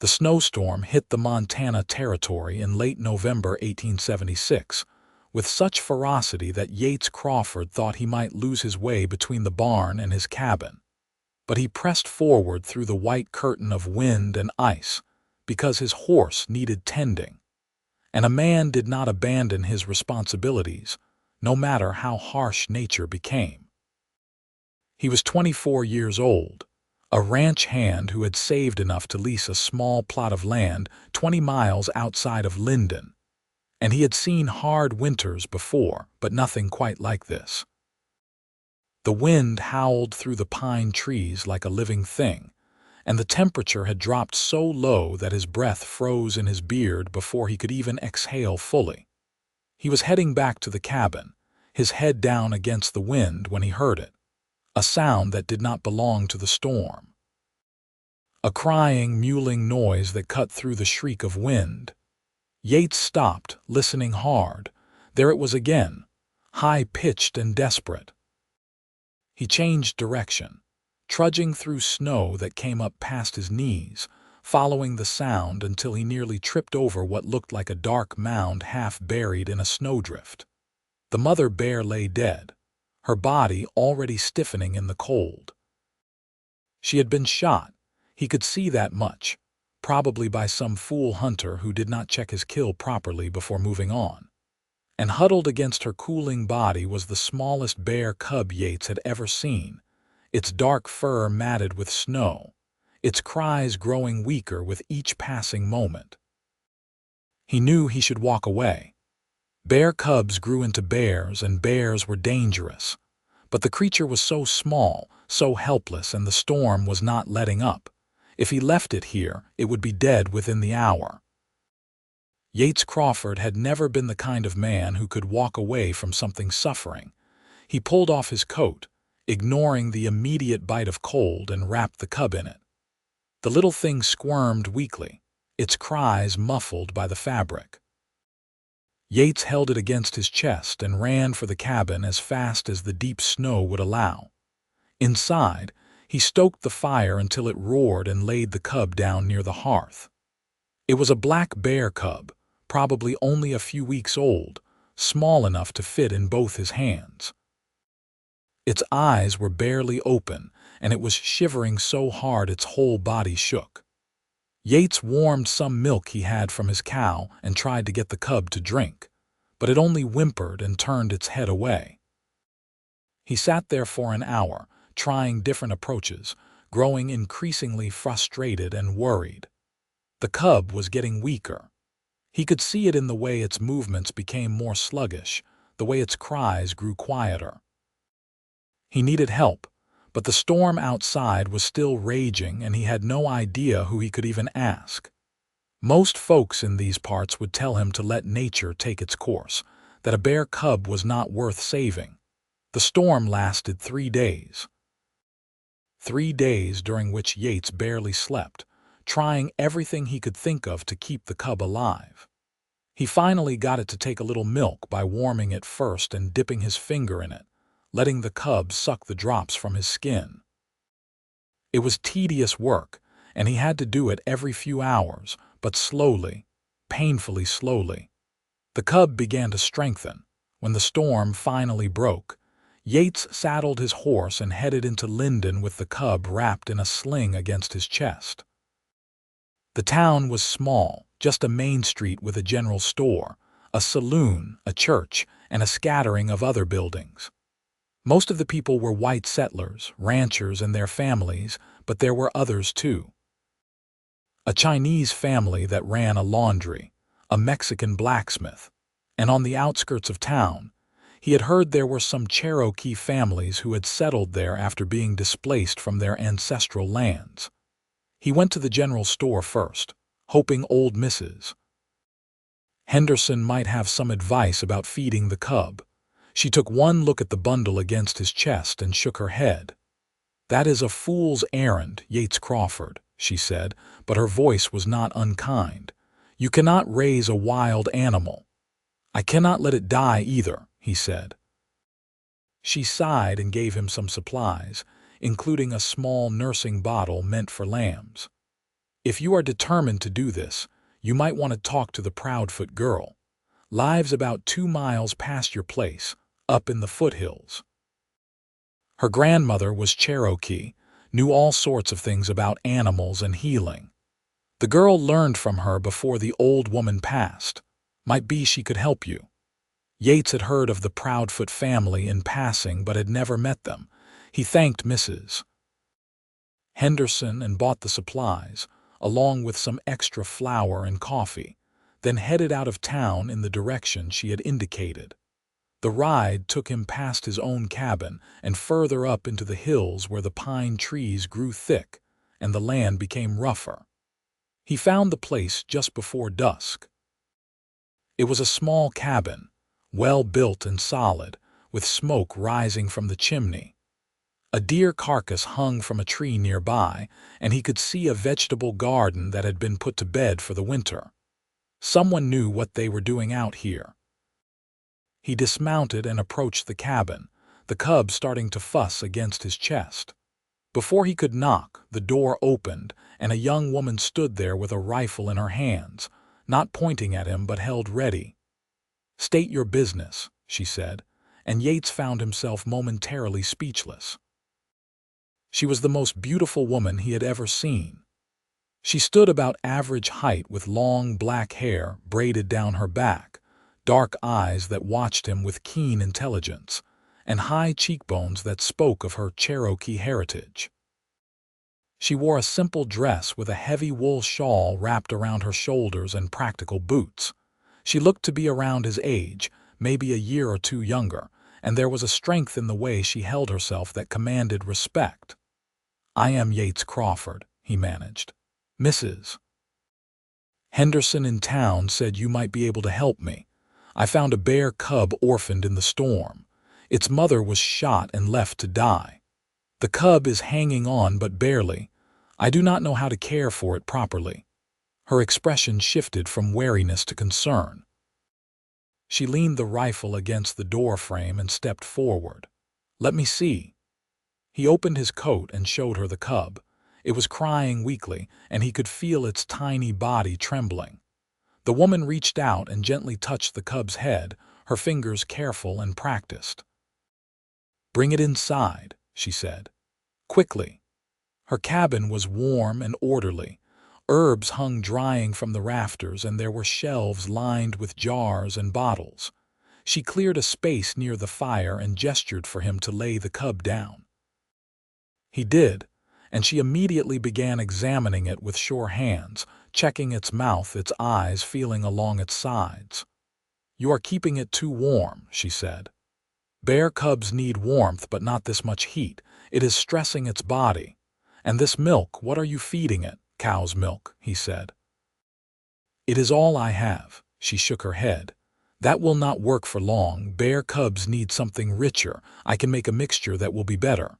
The snowstorm hit the Montana Territory in late November 1876, with such ferocity that Yates Crawford thought he might lose his way between the barn and his cabin. But he pressed forward through the white curtain of wind and ice, because his horse needed tending. And a man did not abandon his responsibilities, no matter how harsh nature became. He was 24 years old, a ranch hand who had saved enough to lease a small plot of land 20 miles outside of Linden, and he had seen hard winters before, but nothing quite like this. The wind howled through the pine trees like a living thing, and the temperature had dropped so low that his breath froze in his beard before he could even exhale fully. He was heading back to the cabin, his head down against the wind, when he heard it, a sound that did not belong to the storm. A crying, mewling noise that cut through the shriek of wind. Yates stopped, listening hard. There it was again, high-pitched and desperate. He changed direction, trudging through snow that came up past his knees, following the sound until he nearly tripped over what looked like a dark mound half buried in a snowdrift. The mother bear lay dead, her body already stiffening in the cold. She had been shot, he could see that much, probably by some fool hunter who did not check his kill properly before moving on. And huddled against her cooling body was the smallest bear cub Yates had ever seen, its dark fur matted with snow, its cries growing weaker with each passing moment. He knew he should walk away. Bear cubs grew into bears, and bears were dangerous. But the creature was so small, so helpless, and the storm was not letting up. If he left it here, it would be dead within the hour. Yates Crawford had never been the kind of man who could walk away from something suffering. He pulled off his coat, ignoring the immediate bite of cold, and wrapped the cub in it. The little thing squirmed weakly, its cries muffled by the fabric. Yates held it against his chest and ran for the cabin as fast as the deep snow would allow. Inside, he stoked the fire until it roared and laid the cub down near the hearth. It was a black bear cub, probably only a few weeks old, small enough to fit in both his hands. Its eyes were barely open, and it was shivering so hard its whole body shook. Yates warmed some milk he had from his cow and tried to get the cub to drink, but it only whimpered and turned its head away. He sat there for an hour, trying different approaches, growing increasingly frustrated and worried. The cub was getting weaker. He could see it in the way its movements became more sluggish, the way its cries grew quieter. He needed help, but the storm outside was still raging, and he had no idea who he could even ask. Most folks in these parts would tell him to let nature take its course, that a bear cub was not worth saving. The storm lasted 3 days. 3 days during which Yates barely slept, trying everything he could think of to keep the cub alive. He finally got it to take a little milk by warming it first and dipping his finger in it, letting the cub suck the drops from his skin. It was tedious work, and he had to do it every few hours, but slowly, painfully slowly. The cub began to strengthen. When the storm finally broke, Yates saddled his horse and headed into Linden with the cub wrapped in a sling against his chest. The town was small, just a main street with a general store, a saloon, a church, and a scattering of other buildings. Most of the people were white settlers, ranchers, and their families, but there were others too. A Chinese family that ran a laundry, a Mexican blacksmith, and on the outskirts of town, he had heard there were some Cherokee families who had settled there after being displaced from their ancestral lands. He went to the general store first, hoping old Mrs. Henderson might have some advice about feeding the cub. She took one look at the bundle against his chest and shook her head. "That is a fool's errand, Yates Crawford," she said, but her voice was not unkind. "You cannot raise a wild animal." "I cannot let it die either," he said. She sighed and gave him some supplies, including a small nursing bottle meant for lambs. If you are determined to do this, you might want to talk to the Proudfoot girl. Lives about 2 miles past your place, up in the foothills. Her grandmother was Cherokee, knew all sorts of things about animals and healing. The girl learned from her before the old woman passed. Might be she could help you. Yates had heard of the Proudfoot family in passing but had never met them. He thanked Mrs. Henderson and bought the supplies, along with some extra flour and coffee, then headed out of town in the direction she had indicated. The ride took him past his own cabin and further up into the hills where the pine trees grew thick and the land became rougher. He found the place just before dusk. It was a small cabin, well built and solid, with smoke rising from the chimney. A deer carcass hung from a tree nearby, and he could see a vegetable garden that had been put to bed for the winter. Someone knew what they were doing out here. He dismounted and approached the cabin, the cub starting to fuss against his chest. Before he could knock, the door opened, and a young woman stood there with a rifle in her hands, not pointing at him but held ready. "State your business," she said, and Yates found himself momentarily speechless. She was the most beautiful woman he had ever seen. She stood about average height with long black hair braided down her back, dark eyes that watched him with keen intelligence, and high cheekbones that spoke of her Cherokee heritage. She wore a simple dress with a heavy wool shawl wrapped around her shoulders and practical boots. She looked to be around his age, maybe a year or two younger, and there was a strength in the way she held herself that commanded respect. "I am Yates Crawford," he managed. "Mrs. Henderson in town said you might be able to help me. I found a bear cub orphaned in the storm. Its mother was shot and left to die. The cub is hanging on but barely. I do not know how to care for it properly." Her expression shifted from wariness to concern. She leaned the rifle against the door frame and stepped forward. "Let me see." He opened his coat and showed her the cub. It was crying weakly, and he could feel its tiny body trembling. The woman reached out and gently touched the cub's head, her fingers careful and practiced. "Bring it inside," she said. "Quickly." Her cabin was warm and orderly. Herbs hung drying from the rafters, and there were shelves lined with jars and bottles. She cleared a space near the fire and gestured for him to lay the cub down. He did, and she immediately began examining it with sure hands, checking its mouth, its eyes, feeling along its sides. "You are keeping it too warm," she said. "Bear cubs need warmth but not this much heat. It is stressing its body. And this milk, what are you feeding it?" "Cow's milk," he said. "It is all I have." She shook her head. "That will not work for long. Bear cubs need something richer. I can make a mixture that will be better."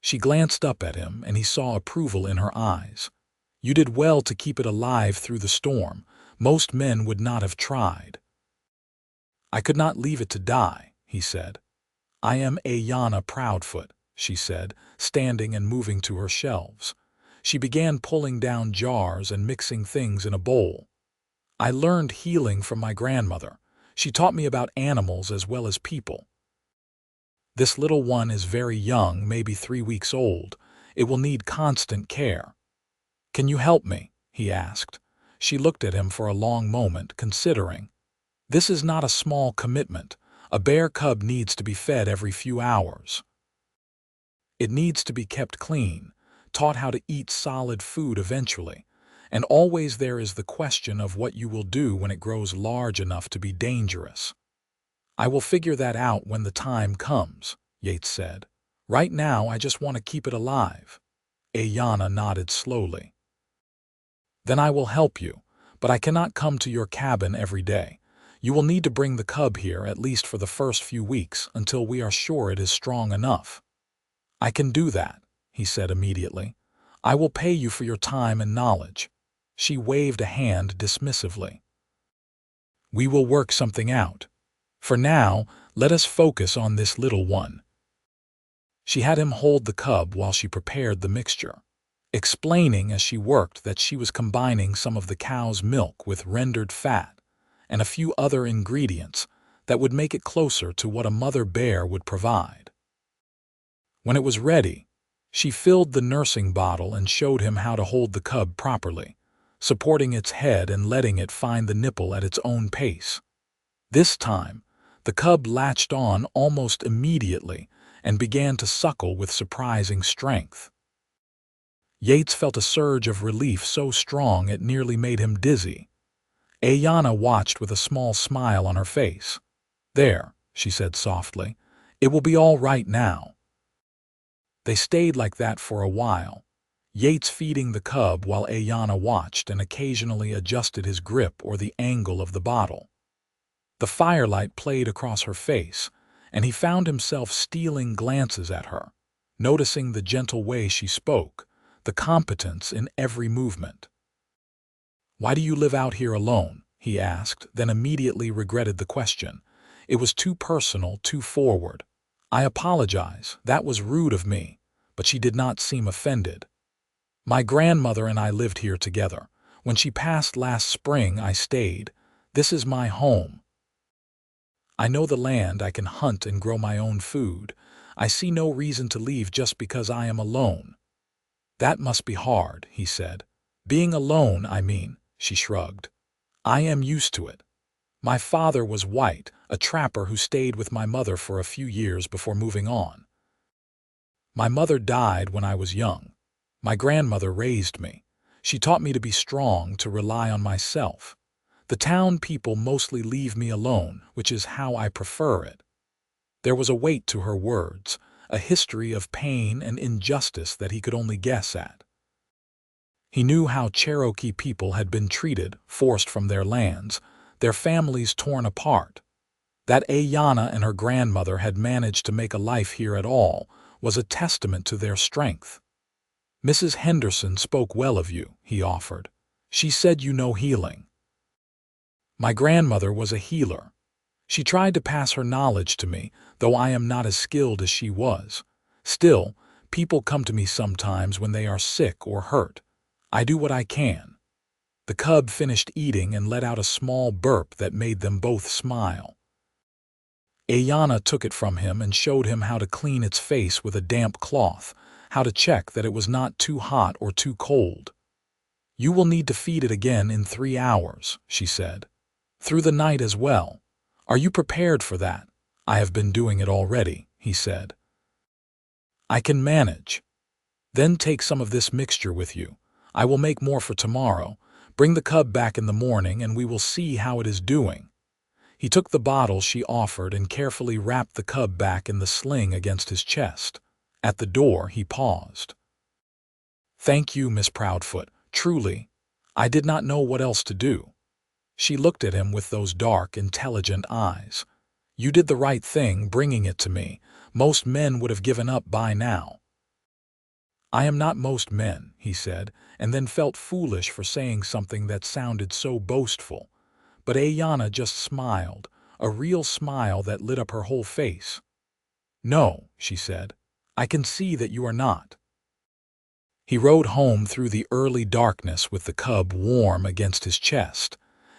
She glanced up at him, and he saw approval in her eyes. "You did well to keep it alive through the storm. Most men would not have tried." "I could not leave it to die," he said. "I am Aiyana Proudfoot," she said, standing and moving to her shelves. She began pulling down jars and mixing things in a bowl. "I learned healing from my grandmother. She taught me about animals as well as people. This little one is very young, maybe 3 weeks old. It will need constant care." "Can you help me?" he asked. She looked at him for a long moment, considering. This is not a small commitment. A bear cub needs to be fed every few hours. It needs to be kept clean, taught how to eat solid food eventually, and always there is the question of what you will do when it grows large enough to be dangerous. "I will figure that out when the time comes," Yates said. "Right now I just want to keep it alive." Aiyana nodded slowly. "Then I will help you, but I cannot come to your cabin every day. You will need to bring the cub here at least for the first few weeks until we are sure it is strong enough." "I can do that," he said immediately. "I will pay you for your time and knowledge." She waved a hand dismissively. "We will work something out. For now, let us focus on this little one." She had him hold the cub while she prepared the mixture. explaining as she worked that she was combining some of the cow's milk with rendered fat and a few other ingredients that would make it closer to what a mother bear would provide. When it was ready, she filled the nursing bottle and showed him how to hold the cub properly, supporting its head and letting it find the nipple at its own pace. This time, the cub latched on almost immediately and began to suckle with surprising strength. Yates felt a surge of relief so strong it nearly made him dizzy. Aiyana watched with a small smile on her face. "There," she said softly, "it will be all right now." They stayed like that for a while, Yates feeding the cub while Aiyana watched and occasionally adjusted his grip or the angle of the bottle. The firelight played across her face, and he found himself stealing glances at her, noticing the gentle way she spoke, the competence in every movement. "Why do you live out here alone?" he asked, then immediately regretted the question. It was too personal, too forward. "I apologize, that was rude of me," but she did not seem offended. "My grandmother and I lived here together. When she passed last spring, I stayed. This is my home. I know the land, I can hunt and grow my own food. I see no reason to leave just because I am alone." "That must be hard," he said. "Being alone, I mean," she shrugged. "I am used to it. My father was white, a trapper who stayed with my mother for a few years before moving on. My mother died when I was young. My grandmother raised me. She taught me to be strong, to rely on myself. The town people mostly leave me alone, which is how I prefer it." There was a weight to her words, a history of pain and injustice that he could only guess at. He knew how Cherokee people had been treated, forced from their lands, their families torn apart. That Aiyana and her grandmother had managed to make a life here at all was a testament to their strength. "Mrs. Henderson spoke well of you," he offered. "She said you know healing." "My grandmother was a healer. She tried to pass her knowledge to me, though I am not as skilled as she was. Still, people come to me sometimes when they are sick or hurt. I do what I can." The cub finished eating and let out a small burp that made them both smile. Aiyana took it from him and showed him how to clean its face with a damp cloth, how to check that it was not too hot or too cold. "You will need to feed it again in 3 hours," she said. "Through the night as well. Are you prepared for that?" "I have been doing it already," he said. "I can manage. Then take some of this mixture with you. I will make more for tomorrow. Bring the cub back in the morning and we will see how it is doing." He took the bottle she offered and carefully wrapped the cub back in the sling against his chest. At the door, he paused. "Thank you, Miss Proudfoot. Truly, I did not know what else to do." She looked at him with those dark, intelligent eyes. "You did the right thing bringing it to me. Most men would have given up by now." "I am not most men," he said, and then felt foolish for saying something that sounded so boastful. But Aiyana just smiled, a real smile that lit up her whole face. "No," she said, "I can see that you are not." He rode home through the early darkness with the cub warm against his chest,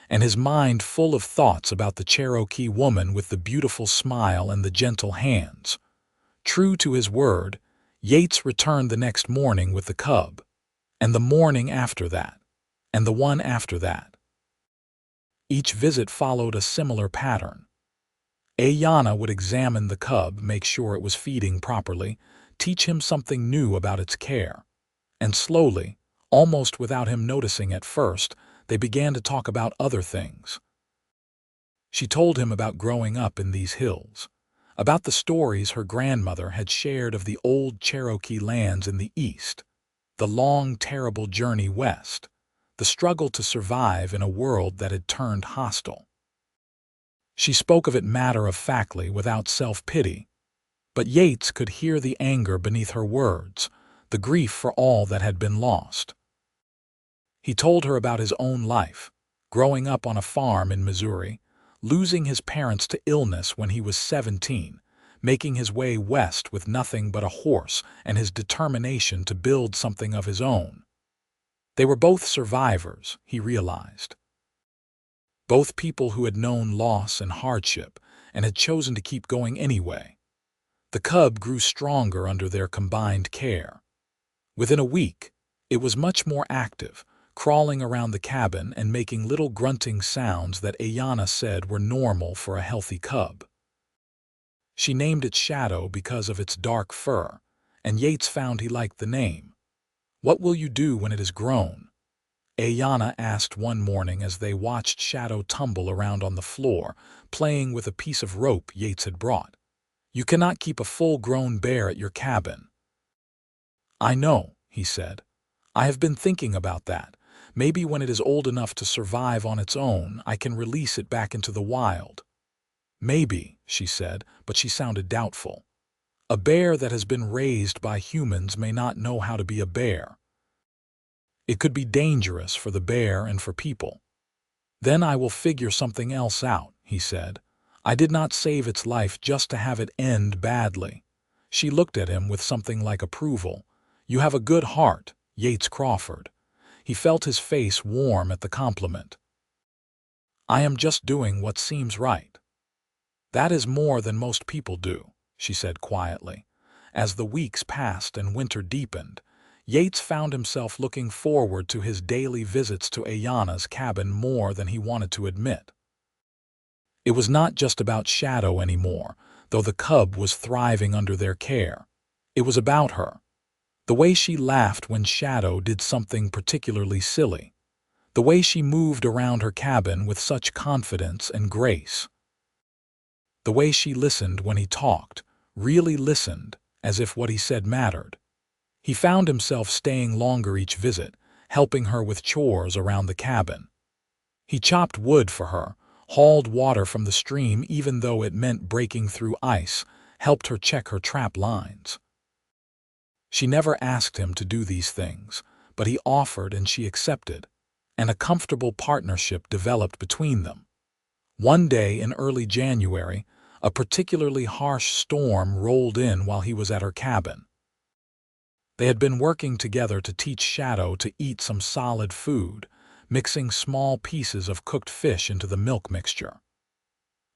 and his mind full of thoughts about the Cherokee woman with the beautiful smile and the gentle hands. True to his word, Yates returned the next morning with the cub, and the morning after that, and the one after that. Each visit followed a similar pattern. Aiyana would examine the cub, make sure it was feeding properly, teach him something new about its care. And slowly, almost without him noticing at first, they began to talk about other things. She told him about growing up in these hills, about the stories her grandmother had shared of the old Cherokee lands in the east, the long, terrible journey west, the struggle to survive in a world that had turned hostile. She spoke of it matter-of-factly, without self-pity, but Yates could hear the anger beneath her words, the grief for all that had been lost. He told her about his own life, growing up on a farm in Missouri, losing his parents to illness when he was 17, making his way west with nothing but a horse and his determination to build something of his own. They were both survivors, he realized. Both people who had known loss and hardship and had chosen to keep going anyway. The cub grew stronger under their combined care. Within a week, it was much more active, crawling around the cabin and making little grunting sounds that Aiyana said were normal for a healthy cub. She named it Shadow because of its dark fur, and Yates found he liked the name. "What will you do when it is grown?" Aiyana asked one morning as they watched Shadow tumble around on the floor, playing with a piece of rope Yates had brought. "You cannot keep a full-grown bear at your cabin." "I know," he said. "I have been thinking about that. Maybe when it is old enough to survive on its own, I can release it back into the wild." "Maybe," she said, but she sounded doubtful. "A bear that has been raised by humans may not know how to be a bear. It could be dangerous for the bear and for people." "Then I will figure something else out," he said. "I did not save its life just to have it end badly." She looked at him with something like approval. "You have a good heart, Yates Crawford." He felt his face warm at the compliment. "I am just doing what seems right." "That is more than most people do," she said quietly. As the weeks passed and winter deepened, Yates found himself looking forward to his daily visits to Aiyana's cabin more than he wanted to admit. It was not just about Shadow anymore, though the cub was thriving under their care. It was about her. The way she laughed when Shadow did something particularly silly. The way she moved around her cabin with such confidence and grace. The way she listened when he talked, really listened, as if what he said mattered. He found himself staying longer each visit, helping her with chores around the cabin. He chopped wood for her, hauled water from the stream even though it meant breaking through ice, helped her check her trap lines. She never asked him to do these things, but he offered and she accepted, and a comfortable partnership developed between them. One day in early January, a particularly harsh storm rolled in while he was at her cabin. They had been working together to teach Shadow to eat some solid food, mixing small pieces of cooked fish into the milk mixture.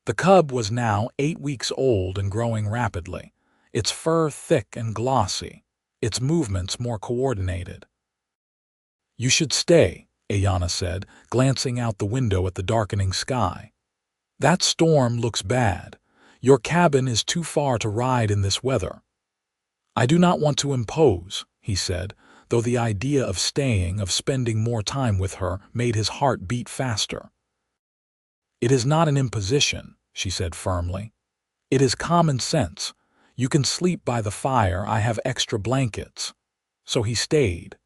The cub was now 8 weeks old and growing rapidly, its fur thick and glossy, its movements more coordinated. "You should stay," Aiyana said, glancing out the window at the darkening sky. "That storm looks bad. Your cabin is too far to ride in this weather." "I do not want to impose," he said, though the idea of staying, of spending more time with her, made his heart beat faster. "It is not an imposition," she said firmly. "It is common sense. You can sleep by the fire, I have extra blankets." So he stayed.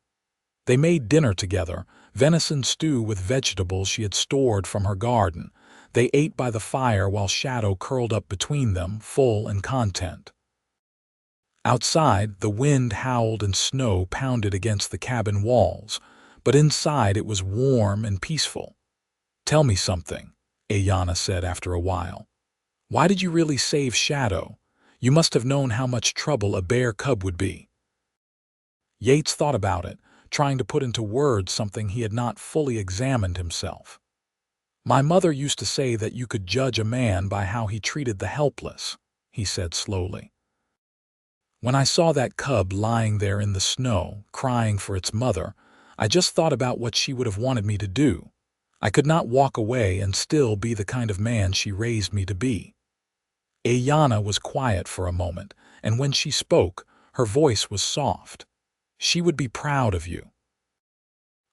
They made dinner together, venison stew with vegetables she had stored from her garden. They ate by the fire while Shadow curled up between them, full and content. Outside, the wind howled and snow pounded against the cabin walls, but inside it was warm and peaceful. "Tell me something," Aiyana said after a while. "Why did you really save Shadow? You must have known how much trouble a bear cub would be." Yates thought about it, trying to put into words something he had not fully examined himself. "My mother used to say that you could judge a man by how he treated the helpless," he said slowly. "When I saw that cub lying there in the snow, crying for its mother, I just thought about what she would have wanted me to do. I could not walk away and still be the kind of man she raised me to be." Aiyana was quiet for a moment, and when she spoke, her voice was soft. "She would be proud of you."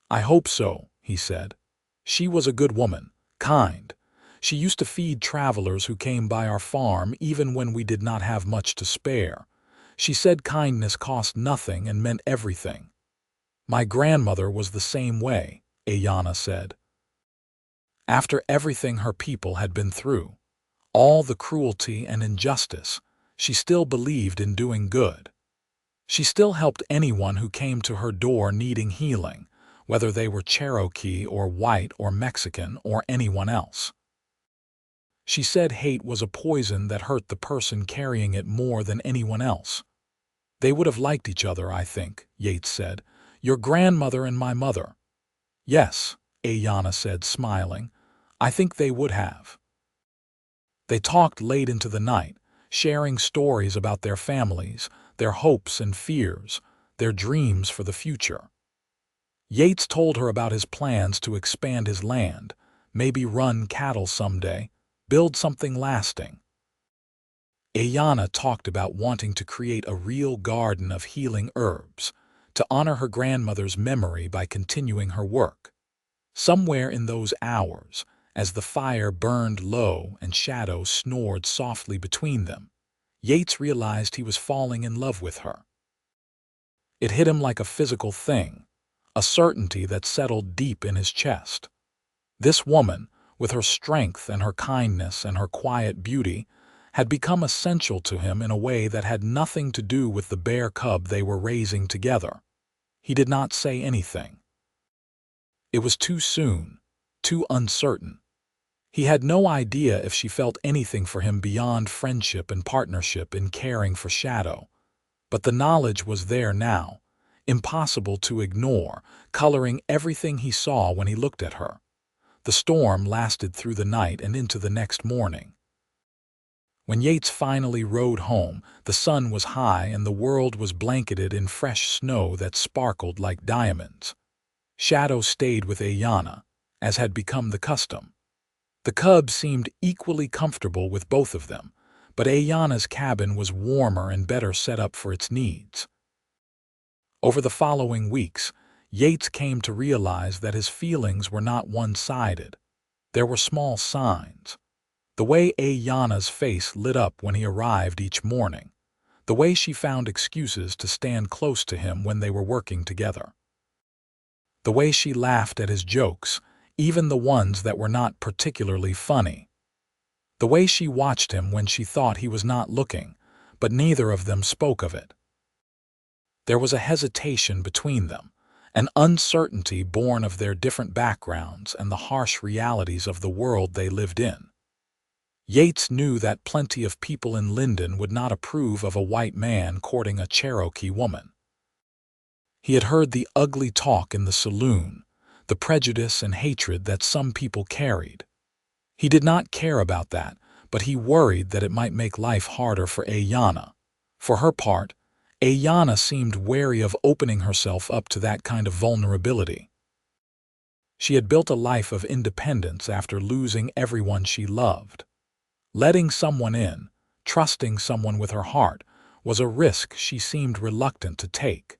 "I hope so," he said. "She was a good woman, kind. She used to feed travelers who came by our farm even when we did not have much to spare. She said kindness cost nothing and meant everything." "My grandmother was the same way," Aiyana said. After everything her people had been through, all the cruelty and injustice, she still believed in doing good. She still helped anyone who came to her door needing healing, whether they were Cherokee or white or Mexican or anyone else. She said hate was a poison that hurt the person carrying it more than anyone else. They would have liked each other, I think, Yates said. Your grandmother and my mother. Yes, Aiyana said, smiling. I think they would have. They talked late into the night, sharing stories about their families, their hopes and fears, their dreams for the future. Yates told her about his plans to expand his land, maybe run cattle someday, build something lasting. Aiyana talked about wanting to create a real garden of healing herbs, to honor her grandmother's memory by continuing her work. Somewhere in those hours, as the fire burned low and shadows snored softly between them, Yates realized he was falling in love with her. It hit him like a physical thing, a certainty that settled deep in his chest. This woman, with her strength and her kindness and her quiet beauty, had become essential to him in a way that had nothing to do with the bear cub they were raising together. He did not say anything. It was too soon, too uncertain. He had no idea if she felt anything for him beyond friendship and partnership in caring for Shadow. But the knowledge was there now, impossible to ignore, coloring everything he saw when he looked at her. The storm lasted through the night and into the next morning. When Yates finally rode home, the sun was high and the world was blanketed in fresh snow that sparkled like diamonds. Shadow stayed with Aiyana, as had become the custom. The cub seemed equally comfortable with both of them, but Aiyana's cabin was warmer and better set up for its needs. Over the following weeks, Yates came to realize that his feelings were not one-sided. There were small signs. The way Aiyana's face lit up when he arrived each morning, the way she found excuses to stand close to him when they were working together, the way she laughed at his jokes, even the ones that were not particularly funny, the way she watched him when she thought he was not looking, but neither of them spoke of it. There was a hesitation between them, an uncertainty born of their different backgrounds and the harsh realities of the world they lived in. Yates knew that plenty of people in Linden would not approve of a white man courting a Cherokee woman. He had heard the ugly talk in the saloon, the prejudice and hatred that some people carried. He did not care about that, but he worried that it might make life harder for Aiyana. For her part, Aiyana seemed wary of opening herself up to that kind of vulnerability. She had built a life of independence after losing everyone she loved. Letting someone in, trusting someone with her heart, was a risk she seemed reluctant to take.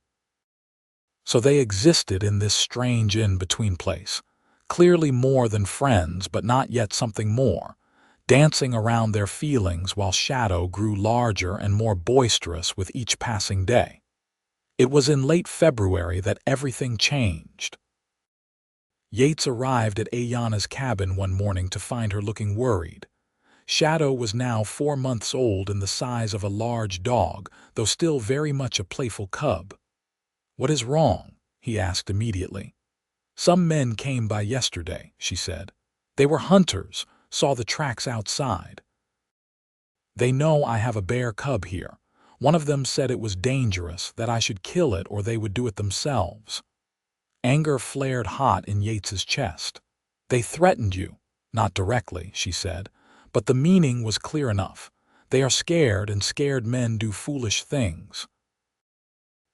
So they existed in this strange in-between place, clearly more than friends but not yet something more, dancing around their feelings while Shadow grew larger and more boisterous with each passing day. It was in late February that everything changed. Yates arrived at Aiyana's cabin one morning to find her looking worried. Shadow was now 4 months old and the size of a large dog, though still very much a playful cub. "What is wrong?" he asked immediately. "Some men came by yesterday," she said. "They were hunters, saw the tracks outside. They know I have a bear cub here. One of them said it was dangerous, that I should kill it or they would do it themselves." Anger flared hot in Yates's chest. "They threatened you." "Not directly," she said, "but the meaning was clear enough. They are scared, and scared men do foolish things."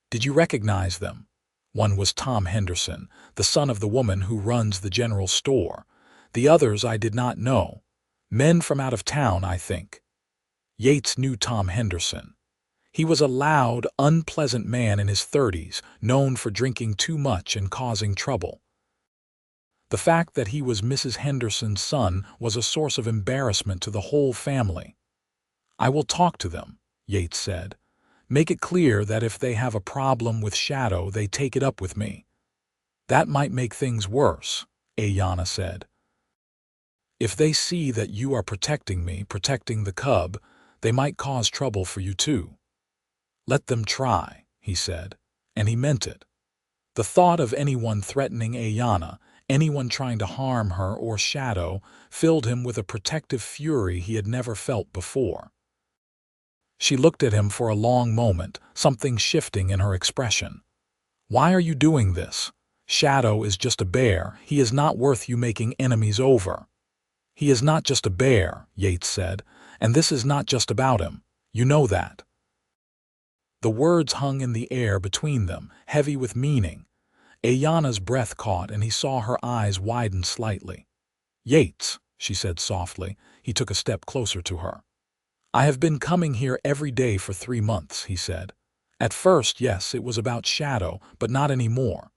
"Did you recognize them?" One was Tom Henderson, the son of the woman who runs the general store. The others I did not know. Men from out of town, I think. Yates knew Tom Henderson. He was a loud, unpleasant man in his 30s, known for drinking too much and causing trouble. The fact that he was Mrs. Henderson's son was a source of embarrassment to the whole family. "I will talk to them," Yates said. "Make it clear that if they have a problem with Shadow, they take it up with me." "That might make things worse," Aiyana said. "If they see that you are protecting me, protecting the cub, they might cause trouble for you too." "Let them try," he said, and he meant it. The thought of anyone threatening Aiyana, Anyone trying to harm her or Shadow filled him with a protective fury he had never felt before. She looked at him for a long moment, something shifting in her expression. "Why are you doing this? Shadow is just a bear. He is not worth you making enemies over." "He is not just a bear," Yates said, "and this is not just about him. You know that." The words hung in the air between them, heavy with meaning. Aiyana's breath caught and he saw her eyes widen slightly. "Yates," she said softly. He took a step closer to her. "I have been coming here every day for 3 months," he said. "At first, yes, it was about Shadow, but not anymore.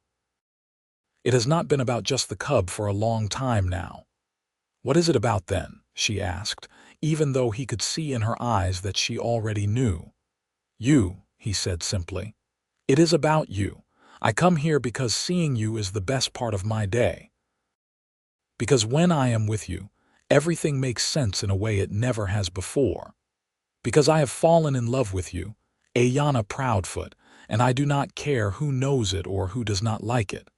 It has not been about just the cub for a long time now." "What is it about then?" she asked, even though he could see in her eyes that she already knew. "You," he said simply. "It is about you. I come here because seeing you is the best part of my day. Because when I am with you, everything makes sense in a way it never has before. Because I have fallen in love with you, Aiyana Proudfoot, and I do not care who knows it or who does not like it."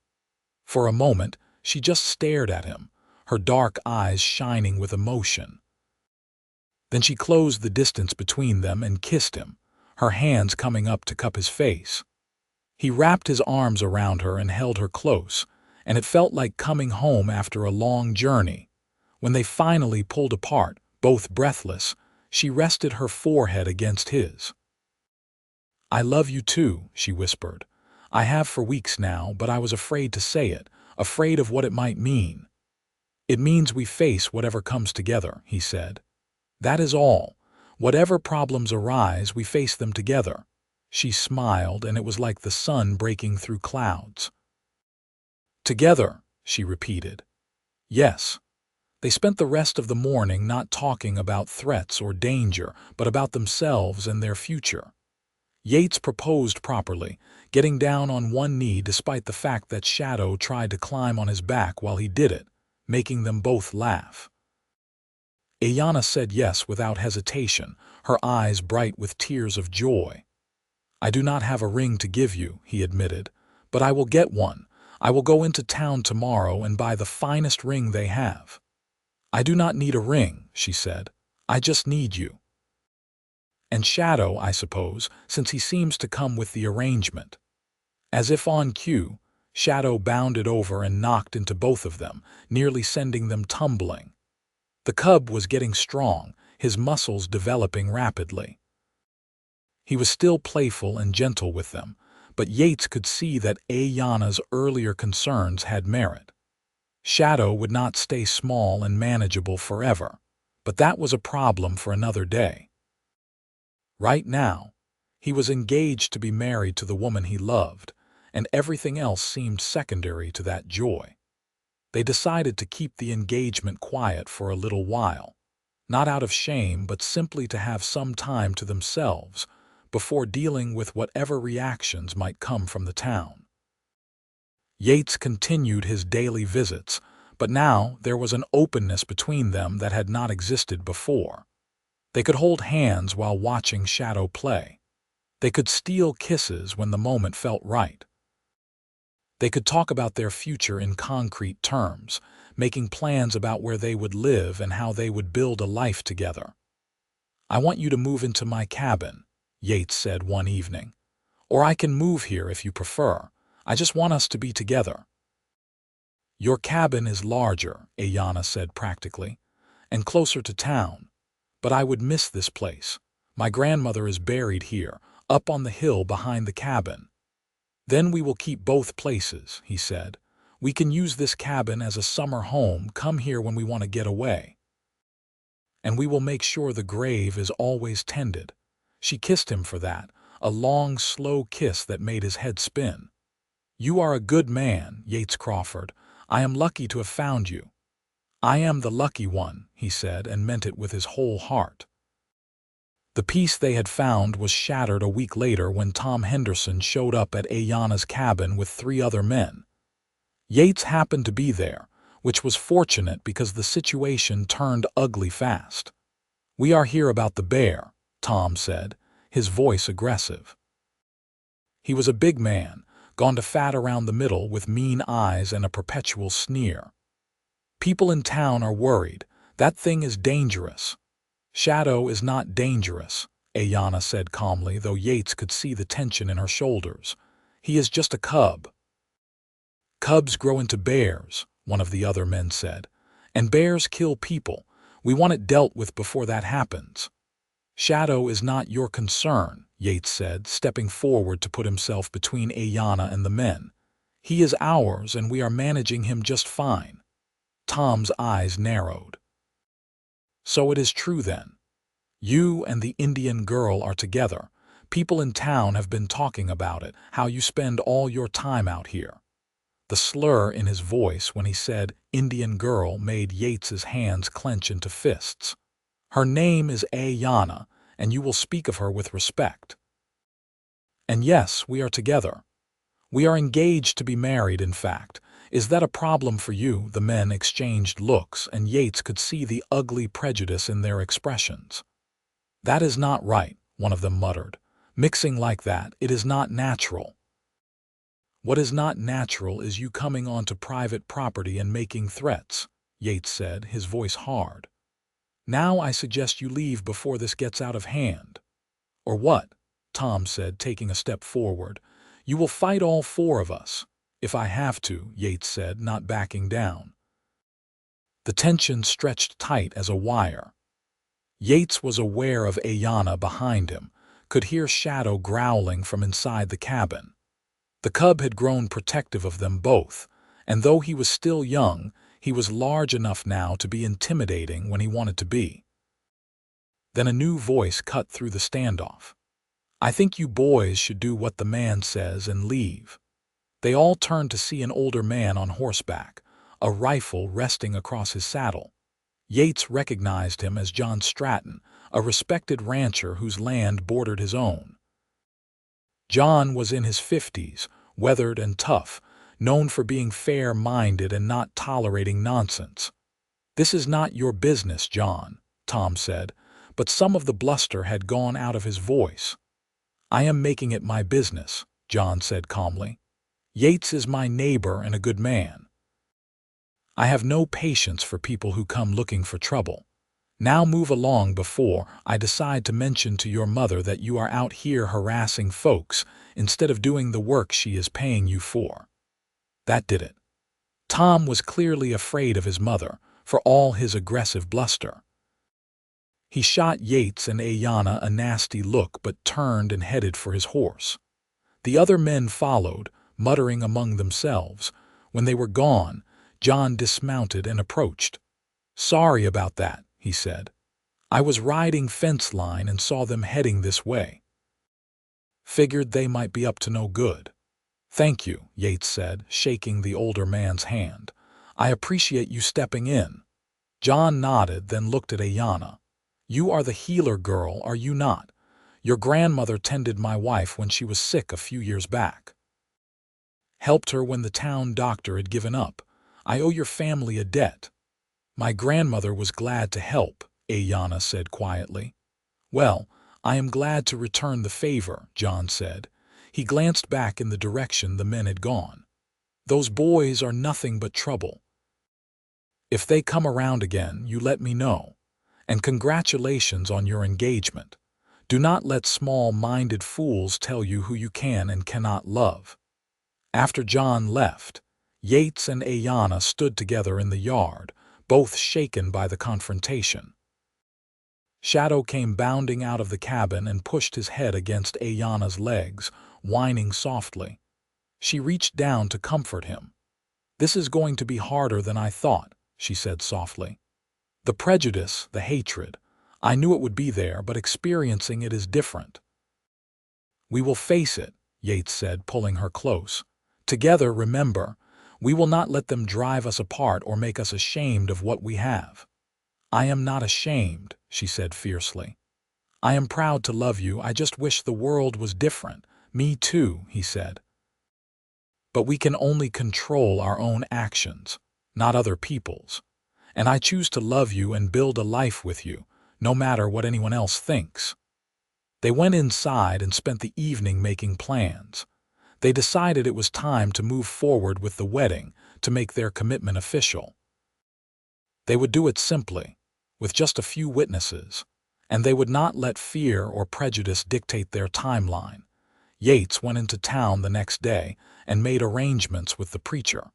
For a moment, she just stared at him, her dark eyes shining with emotion. Then she closed the distance between them and kissed him, her hands coming up to cup his face. He wrapped his arms around her and held her close, and it felt like coming home after a long journey. When they finally pulled apart, both breathless, she rested her forehead against his. "I love you too," she whispered. "I have for weeks now, but I was afraid to say it, afraid of what it might mean." "It means we face whatever comes together," he said. "That is all. Whatever problems arise, we face them together." She smiled, and it was like the sun breaking through clouds. "Together," she repeated. "Yes." They spent the rest of the morning not talking about threats or danger, but about themselves and their future. Yates proposed properly, getting down on one knee despite the fact that Shadow tried to climb on his back while he did it, making them both laugh. Aiyana said yes without hesitation, her eyes bright with tears of joy. "I do not have a ring to give you," he admitted, "but I will get one. I will go into town tomorrow and buy the finest ring they have." "I do not need a ring," she said. "I just need you. And Shadow, I suppose, since he seems to come with the arrangement." As if on cue, Shadow bounded over and knocked into both of them, nearly sending them tumbling. The cub was getting strong, his muscles developing rapidly. He was still playful and gentle with them, but Yates could see that Aiyana's earlier concerns had merit. Shadow would not stay small and manageable forever, but that was a problem for another day. Right now, he was engaged to be married to the woman he loved, and everything else seemed secondary to that joy. They decided to keep the engagement quiet for a little while, not out of shame but simply to have some time to themselves before dealing with whatever reactions might come from the town. Yates continued his daily visits, but now there was an openness between them that had not existed before. They could hold hands while watching Shadow play. They could steal kisses when the moment felt right. They could talk about their future in concrete terms, making plans about where they would live and how they would build a life together. "I want you to move into my cabin," Yates said one evening. "Or I can move here if you prefer. I just want us to be together." "Your cabin is larger," Aiyana said practically, "and closer to town. But I would miss this place. My grandmother is buried here, up on the hill behind the cabin." "Then we will keep both places," he said. "We can use this cabin as a summer home, come here when we want to get away. And we will make sure the grave is always tended." She kissed him for that, a long, slow kiss that made his head spin. "You are a good man, Yates Crawford. I am lucky to have found you." "I am the lucky one," he said, and meant it with his whole heart. The peace they had found was shattered a week later when Tom Henderson showed up at Aiyana's cabin with 3 other men. Yates happened to be there, which was fortunate because the situation turned ugly fast. "We are here about the bear," Tom said, his voice aggressive. He was a big man, gone to fat around the middle with mean eyes and a perpetual sneer. People in town are worried. That thing is dangerous. Shadow is not dangerous, Aiyana said calmly, though Yates could see the tension in her shoulders. He is just a cub. Cubs grow into bears, one of the other men said. And bears kill people. We want it dealt with before that happens. Shadow is not your concern, Yates said, stepping forward to put himself between Aiyana and the men. He is ours, and we are managing him just fine. Tom's eyes narrowed. So it is true then. You and the Indian girl are together. People in town have been talking about it, how you spend all your time out here. The slur in his voice when he said Indian girl made Yates's hands clench into fists. Her name is Aiyana, and you will speak of her with respect. And yes, we are together. We are engaged to be married, in fact. Is that a problem for you? The men exchanged looks, and Yates could see the ugly prejudice in their expressions. That is not right, one of them muttered. Mixing like that, it is not natural. What is not natural is you coming onto private property and making threats, Yates said, his voice hard. Now I suggest you leave before this gets out of hand. Or what? Tom said, taking a step forward. You will fight all four of us. If I have to, Yates said, not backing down. The tension stretched tight as a wire. Yates was aware of Aiyana behind him, could hear Shadow growling from inside the cabin. The cub had grown protective of them both, and though he was still young, he was large enough now to be intimidating when he wanted to be. Then a new voice cut through the standoff. I think you boys should do what the man says and leave. They all turned to see an older man on horseback, a rifle resting across his saddle. Yates recognized him as John Stratton, a respected rancher whose land bordered his own. John was in his 50s, weathered and tough, known for being fair-minded and not tolerating nonsense. This is not your business, John, Tom said, but some of the bluster had gone out of his voice. I am making it my business, John said calmly. Yates is my neighbor and a good man. I have no patience for people who come looking for trouble. Now move along before I decide to mention to your mother that you are out here harassing folks instead of doing the work she is paying you for. That did it. Tom was clearly afraid of his mother, for all his aggressive bluster. He shot Yates and Aiyana a nasty look but turned and headed for his horse. The other men followed, muttering among themselves. When they were gone, John dismounted and approached. Sorry about that, he said. I was riding fence line and saw them heading this way. Figured they might be up to no good. Thank you, Yates said, shaking the older man's hand. I appreciate you stepping in. John nodded, then looked at Aiyana. You are the healer girl, are you not? Your grandmother tended my wife when she was sick a few years back. Helped her when the town doctor had given up. I owe your family a debt. My grandmother was glad to help, Aiyana said quietly. Well, I am glad to return the favor, John said. He glanced back in the direction the men had gone. Those boys are nothing but trouble. If they come around again, you let me know. And congratulations on your engagement. Do not let small-minded fools tell you who you can and cannot love. After John left, Yates and Aiyana stood together in the yard, both shaken by the confrontation. Shadow came bounding out of the cabin and pushed his head against Aiyana's legs, whining softly. She reached down to comfort him. This is going to be harder than I thought, she said softly. The prejudice, the hatred, I knew it would be there, but experiencing it is different. We will face it, Yates said, pulling her close. Together, remember, we will not let them drive us apart or make us ashamed of what we have. I am not ashamed, she said fiercely. I am proud to love you, I just wish the world was different. Me too, he said. But we can only control our own actions, not other people's. And I choose to love you and build a life with you, no matter what anyone else thinks. They went inside and spent the evening making plans. They decided it was time to move forward with the wedding to make their commitment official. They would do it simply, with just a few witnesses, and they would not let fear or prejudice dictate their timeline. Yates went into town the next day and made arrangements with the preacher,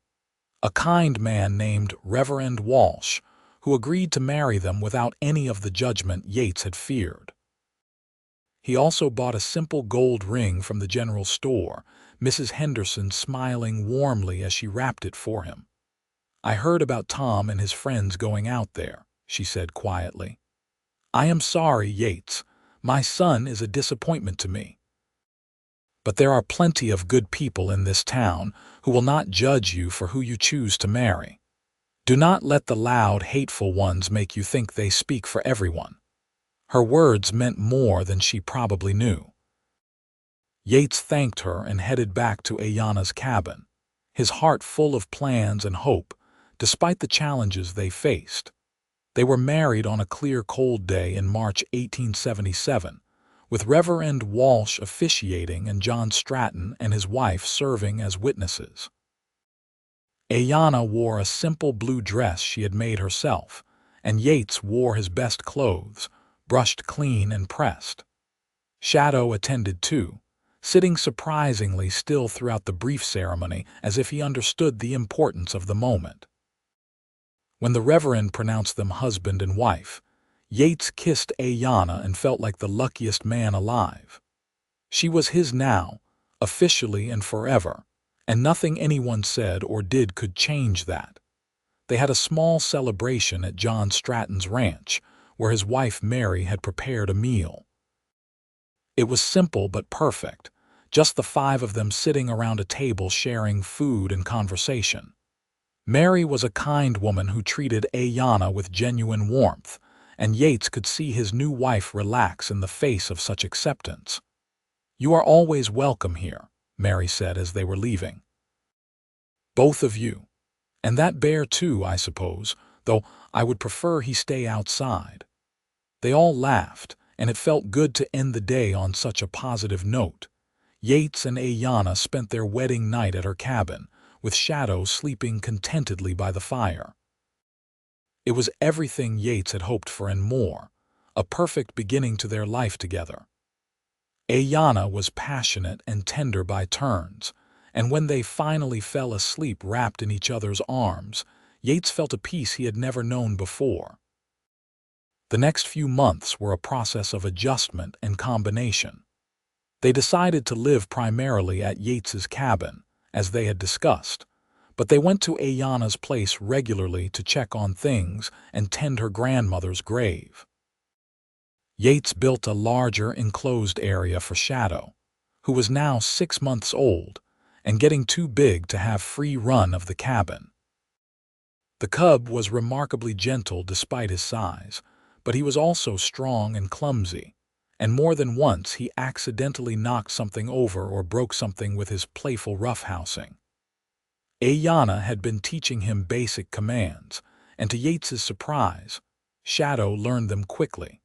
a kind man named Reverend Walsh, who agreed to marry them without any of the judgment Yates had feared. He also bought a simple gold ring from the general store, Mrs. Henderson smiling warmly as she wrapped it for him. "I heard about Tom and his friends going out there," she said quietly. "I am sorry, Yates. My son is a disappointment to me. But there are plenty of good people in this town who will not judge you for who you choose to marry. Do not let the loud, hateful ones make you think they speak for everyone." Her words meant more than she probably knew. Yates thanked her and headed back to Aiyana's cabin, his heart full of plans and hope, despite the challenges they faced. They were married on a clear, cold day in March 1877, with Reverend Walsh officiating and John Stratton and his wife serving as witnesses. Aiyana wore a simple blue dress she had made herself, and Yates wore his best clothes, brushed clean and pressed. Shadow attended too, sitting surprisingly still throughout the brief ceremony as if he understood the importance of the moment. When the Reverend pronounced them husband and wife, Yates kissed Aiyana and felt like the luckiest man alive. She was his now, officially and forever, and nothing anyone said or did could change that. They had a small celebration at John Stratton's ranch, where his wife Mary had prepared a meal. It was simple but perfect, just the five of them sitting around a table sharing food and conversation. Mary was a kind woman who treated Aiyana with genuine warmth, and Yates could see his new wife relax in the face of such acceptance. "You are always welcome here," Mary said as they were leaving. "Both of you. And that bear too, I suppose, though I would prefer he stay outside." They all laughed, and it felt good to end the day on such a positive note. Yates and Aiyana spent their wedding night at her cabin, with Shadow sleeping contentedly by the fire. It was everything Yates had hoped for and more, a perfect beginning to their life together. Aiyana was passionate and tender by turns, and when they finally fell asleep wrapped in each other's arms, Yates felt a peace he had never known before. The next few months were a process of adjustment and combination. They decided to live primarily at Yates's cabin, as they had discussed, but they went to Aiyana's place regularly to check on things and tend her grandmother's grave. Yates built a larger enclosed area for Shadow, who was now 6 months old and getting too big to have free run of the cabin. The cub was remarkably gentle despite his size, but he was also strong and clumsy, and more than once he accidentally knocked something over or broke something with his playful roughhousing. Aiyana had been teaching him basic commands, and to Yates's surprise, Shadow learned them quickly.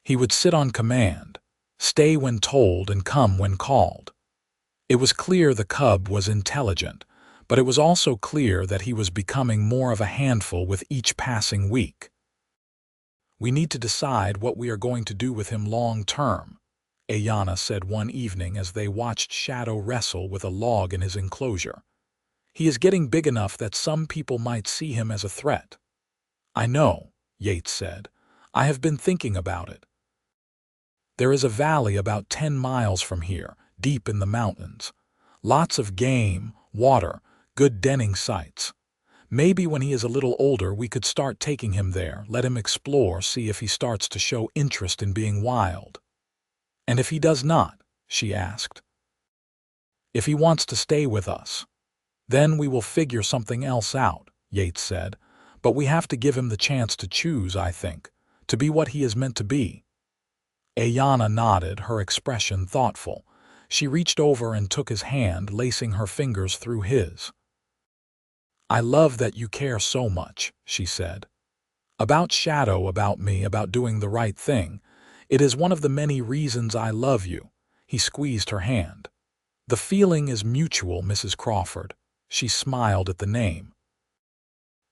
He would sit on command, stay when told and come when called. It was clear the cub was intelligent, but it was also clear that he was becoming more of a handful with each passing week. "We need to decide what we are going to do with him long term," Aiyana said one evening as they watched Shadow wrestle with a log in his enclosure. "He is getting big enough that some people might see him as a threat." "I know," Yates said. "I have been thinking about it. There is a valley about 10 miles from here, deep in the mountains. Lots of game, water, good denning sites. Maybe when he is a little older we could start taking him there, let him explore, see if he starts to show interest in being wild." "And if he does not?" she asked. "If he wants to stay with us, then we will figure something else out," Yates said. "But we have to give him the chance to choose, I think, to be what he is meant to be." Aiyana nodded, her expression thoughtful. She reached over and took his hand, lacing her fingers through his. "I love that you care so much," she said. "About Shadow, about me, about doing the right thing. It is one of the many reasons I love you." He squeezed her hand. "The feeling is mutual, Mrs. Crawford." She smiled at the name.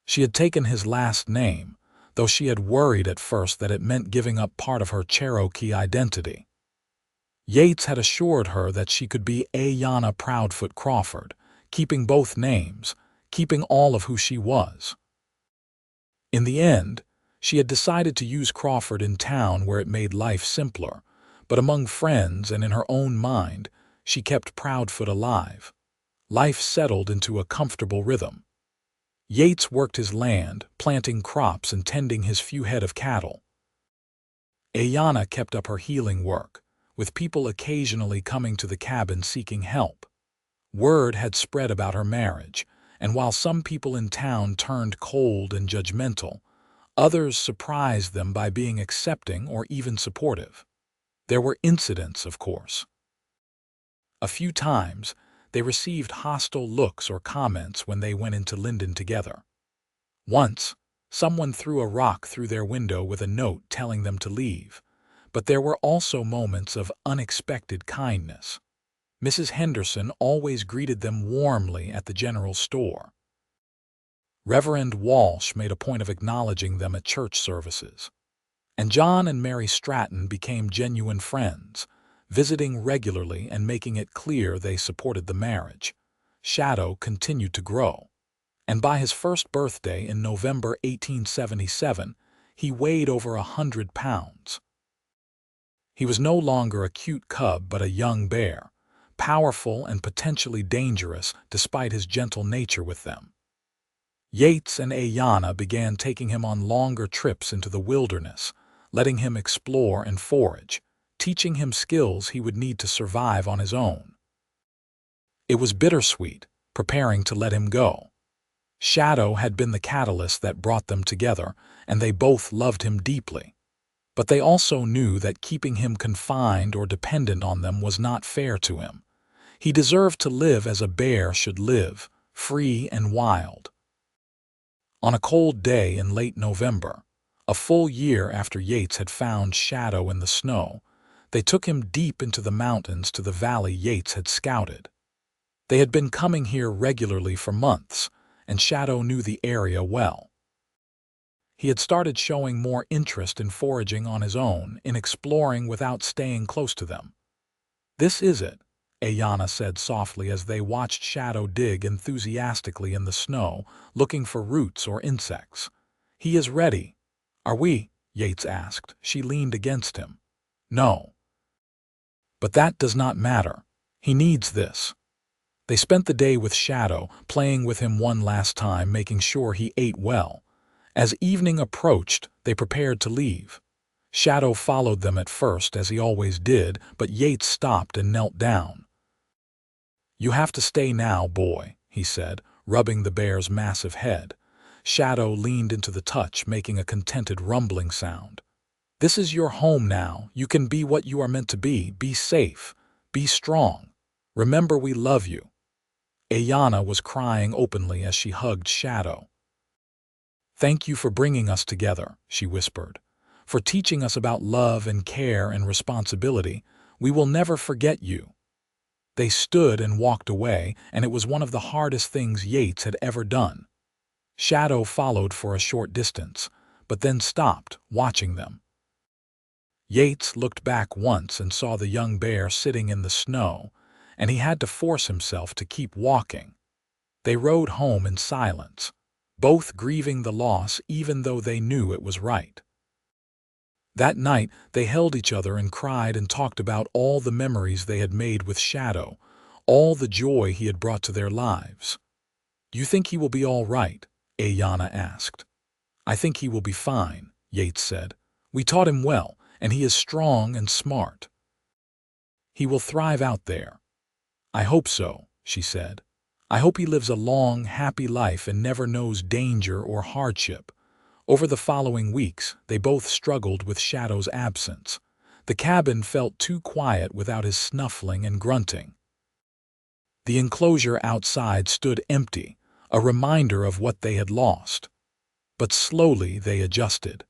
She had taken his last name, though she had worried at first that it meant giving up part of her Cherokee identity. Yates had assured her that she could be Aiyana Proudfoot Crawford, keeping both names, keeping all of who she was. In the end, she had decided to use Crawford in town where it made life simpler, but among friends and in her own mind, she kept Proudfoot alive. Life settled into a comfortable rhythm. Yates worked his land, planting crops and tending his few head of cattle. Aiyana kept up her healing work, with people occasionally coming to the cabin seeking help. Word had spread about her marriage, and while some people in town turned cold and judgmental, others surprised them by being accepting or even supportive. There were incidents, of course. A few times, they received hostile looks or comments when they went into Linden together. Once, someone threw a rock through their window with a note telling them to leave, but there were also moments of unexpected kindness. Mrs. Henderson always greeted them warmly at the general store. Reverend Walsh made a point of acknowledging them at church services. And John and Mary Stratton became genuine friends, visiting regularly and making it clear they supported the marriage. Shadow continued to grow, and by his first birthday in November 1877, he weighed over 100 pounds. He was no longer a cute cub but a young bear, powerful and potentially dangerous despite his gentle nature with them. Yates and Aiyana began taking him on longer trips into the wilderness, letting him explore and forage, teaching him skills he would need to survive on his own. It was bittersweet, preparing to let him go. Shadow had been the catalyst that brought them together, and they both loved him deeply. But they also knew that keeping him confined or dependent on them was not fair to him. He deserved to live as a bear should live, free and wild. On a cold day in late November, a full year after Yates had found Shadow in the snow, they took him deep into the mountains to the valley Yates had scouted. They had been coming here regularly for months, and Shadow knew the area well. He had started showing more interest in foraging on his own, in exploring without staying close to them. "This is it," Aiyana said softly as they watched Shadow dig enthusiastically in the snow, looking for roots or insects. "He is ready." "Are we?" Yates asked. She leaned against him. "No. But that does not matter. He needs this." They spent the day with Shadow, playing with him one last time, making sure he ate well. As evening approached, they prepared to leave. Shadow followed them at first, as he always did, but Yates stopped and knelt down. "You have to stay now, boy," he said, rubbing the bear's massive head. Shadow leaned into the touch, making a contented rumbling sound. "This is your home now. You can be what you are meant to be. Be safe. Be strong. Remember, we love you." Aiyana was crying openly as she hugged Shadow. "Thank you for bringing us together," she whispered. "For teaching us about love and care and responsibility. We will never forget you." They stood and walked away, and it was one of the hardest things Yates had ever done. Shadow followed for a short distance, but then stopped, watching them. Yates looked back once and saw the young bear sitting in the snow, and he had to force himself to keep walking. They rode home in silence, both grieving the loss even though they knew it was right. That night, they held each other and cried and talked about all the memories they had made with Shadow, all the joy he had brought to their lives. "Do you think he will be all right?" Aiyana asked. "I think he will be fine," Yates said. "We taught him well, and he is strong and smart. He will thrive out there." "I hope so," she said. "I hope he lives a long, happy life and never knows danger or hardship." Over the following weeks, they both struggled with Shadow's absence. The cabin felt too quiet without his snuffling and grunting. The enclosure outside stood empty, a reminder of what they had lost. But slowly they adjusted.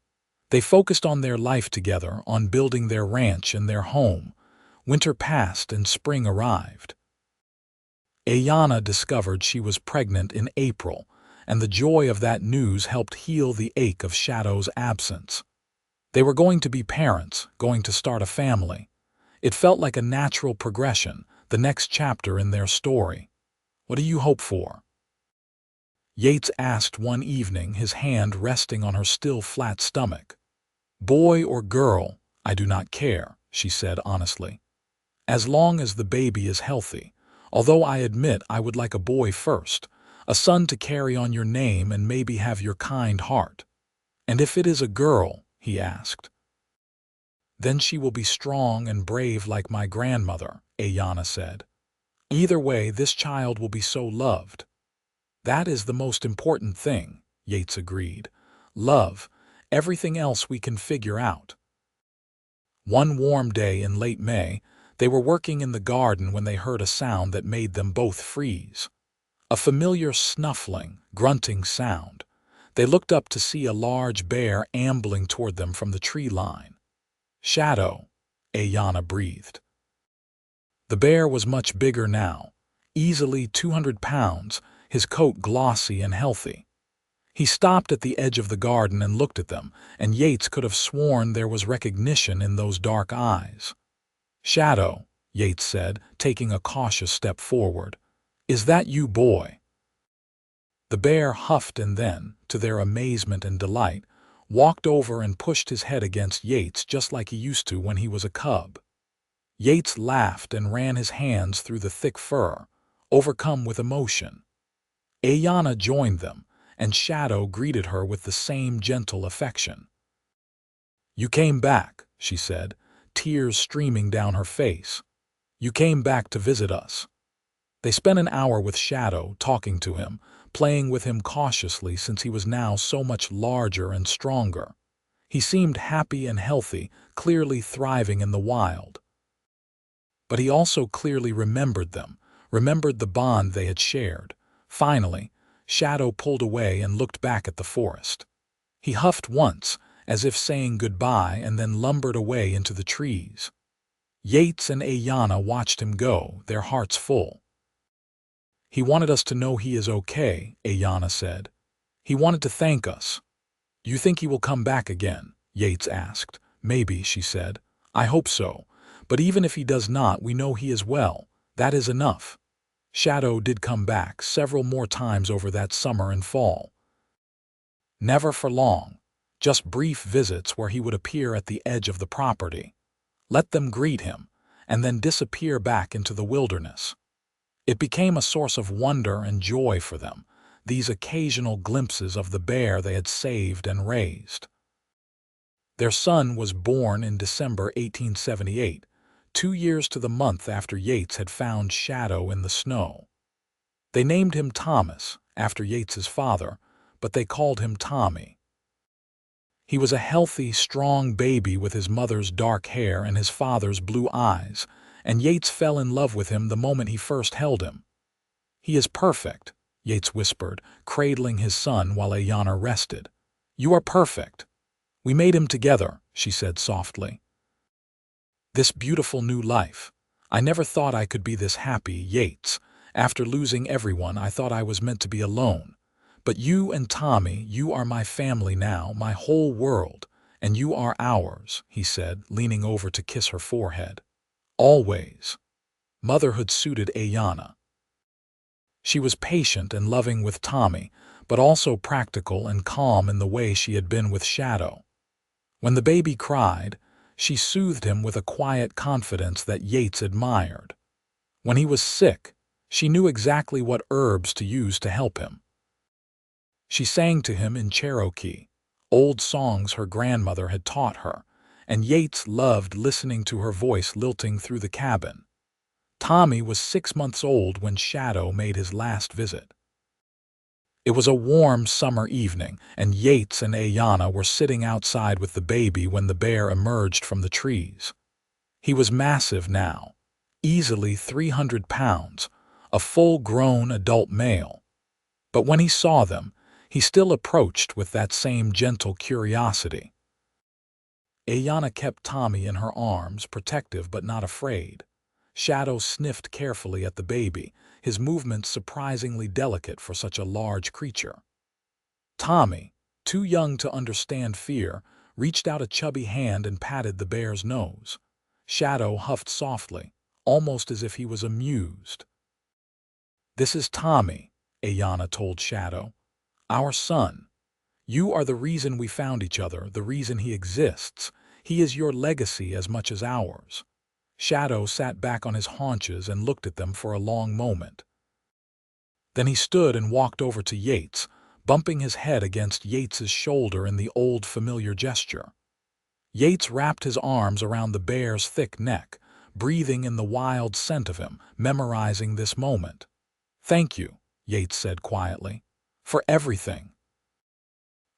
They focused on their life together, on building their ranch and their home. Winter passed and spring arrived. Aiyana discovered she was pregnant in April, and the joy of that news helped heal the ache of Shadow's absence. They were going to be parents, going to start a family. It felt like a natural progression, the next chapter in their story. "What do you hope for?" Yates asked one evening, his hand resting on her still flat stomach. "Boy or girl, I do not care," she said honestly. "As long as the baby is healthy, although I admit I would like a boy first, a son to carry on your name and maybe have your kind heart." "And if it is a girl?" he asked. "Then she will be strong and brave like my grandmother," Aiyana said. "Either way, this child will be so loved." "That is the most important thing," Yates agreed. "Love. Everything else we can figure out." One warm day in late May, they were working in the garden when they heard a sound that made them both freeze. A familiar snuffling, grunting sound. They looked up to see a large bear ambling toward them from the tree line. "Shadow," Aiyana breathed. The bear was much bigger now, easily 200 pounds, his coat glossy and healthy. He stopped at the edge of the garden and looked at them, and Yates could have sworn there was recognition in those dark eyes. "Shadow," Yates said, taking a cautious step forward. "Is that you, boy?" The bear huffed and then, to their amazement and delight, walked over and pushed his head against Yates just like he used to when he was a cub. Yates laughed and ran his hands through the thick fur, overcome with emotion. Aiyana joined them, and Shadow greeted her with the same gentle affection. "You came back," she said, tears streaming down her face. "You came back to visit us." They spent an hour with Shadow, talking to him, playing with him cautiously since he was now so much larger and stronger. He seemed happy and healthy, clearly thriving in the wild. But he also clearly remembered them, remembered the bond they had shared. Finally, Shadow pulled away and looked back at the forest. He huffed once, as if saying goodbye, and then lumbered away into the trees. Yates and Aiyana watched him go, their hearts full. "He wanted us to know he is okay," Aiyana said. "He wanted to thank us." "You think he will come back again?" Yates asked. "Maybe," she said. "I hope so. But even if he does not, we know he is well. That is enough." Shadow did come back several more times over that summer and fall. Never for long, just brief visits where he would appear at the edge of the property, let them greet him, and then disappear back into the wilderness. It became a source of wonder and joy for them, these occasional glimpses of the bear they had saved and raised. Their son was born in December 1878, 2 years to the month after Yates had found Shadow in the snow. They named him Thomas, after Yates's father, but they called him Tommy. He was a healthy, strong baby with his mother's dark hair and his father's blue eyes, and Yates fell in love with him the moment he first held him. "He is perfect," Yates whispered, cradling his son while Aiyana rested. "You are perfect." "We made him together," she said softly. "This beautiful new life. I never thought I could be this happy, Yates. After losing everyone, I thought I was meant to be alone. But you and Tommy, you are my family now, my whole world, and you are ours," he said, leaning over to kiss her forehead. "Always." Motherhood suited Aiyana. She was patient and loving with Tommy, but also practical and calm in the way she had been with Shadow. When the baby cried, she soothed him with a quiet confidence that Yates admired. When he was sick, she knew exactly what herbs to use to help him. She sang to him in Cherokee, old songs her grandmother had taught her, and Yates loved listening to her voice lilting through the cabin. Tommy was 6 months old when Shadow made his last visit. It was a warm summer evening, and Yates and Aiyana were sitting outside with the baby when the bear emerged from the trees. He was massive now, easily 300 pounds, a full-grown adult male. But when he saw them, he still approached with that same gentle curiosity. Aiyana kept Tommy in her arms, protective but not afraid. Shadow sniffed carefully at the baby, his movements surprisingly delicate for such a large creature. Tommy, too young to understand fear, reached out a chubby hand and patted the bear's nose. Shadow huffed softly, almost as if he was amused. "This is Tommy," Aiyana told Shadow. "Our son. You are the reason we found each other, the reason he exists. He is your legacy as much as ours." Shadow sat back on his haunches and looked at them for a long moment. Then he stood and walked over to Yates, bumping his head against Yates's shoulder in the old familiar gesture. Yates wrapped his arms around the bear's thick neck, breathing in the wild scent of him, memorizing this moment. "Thank you," Yates said quietly, "for everything.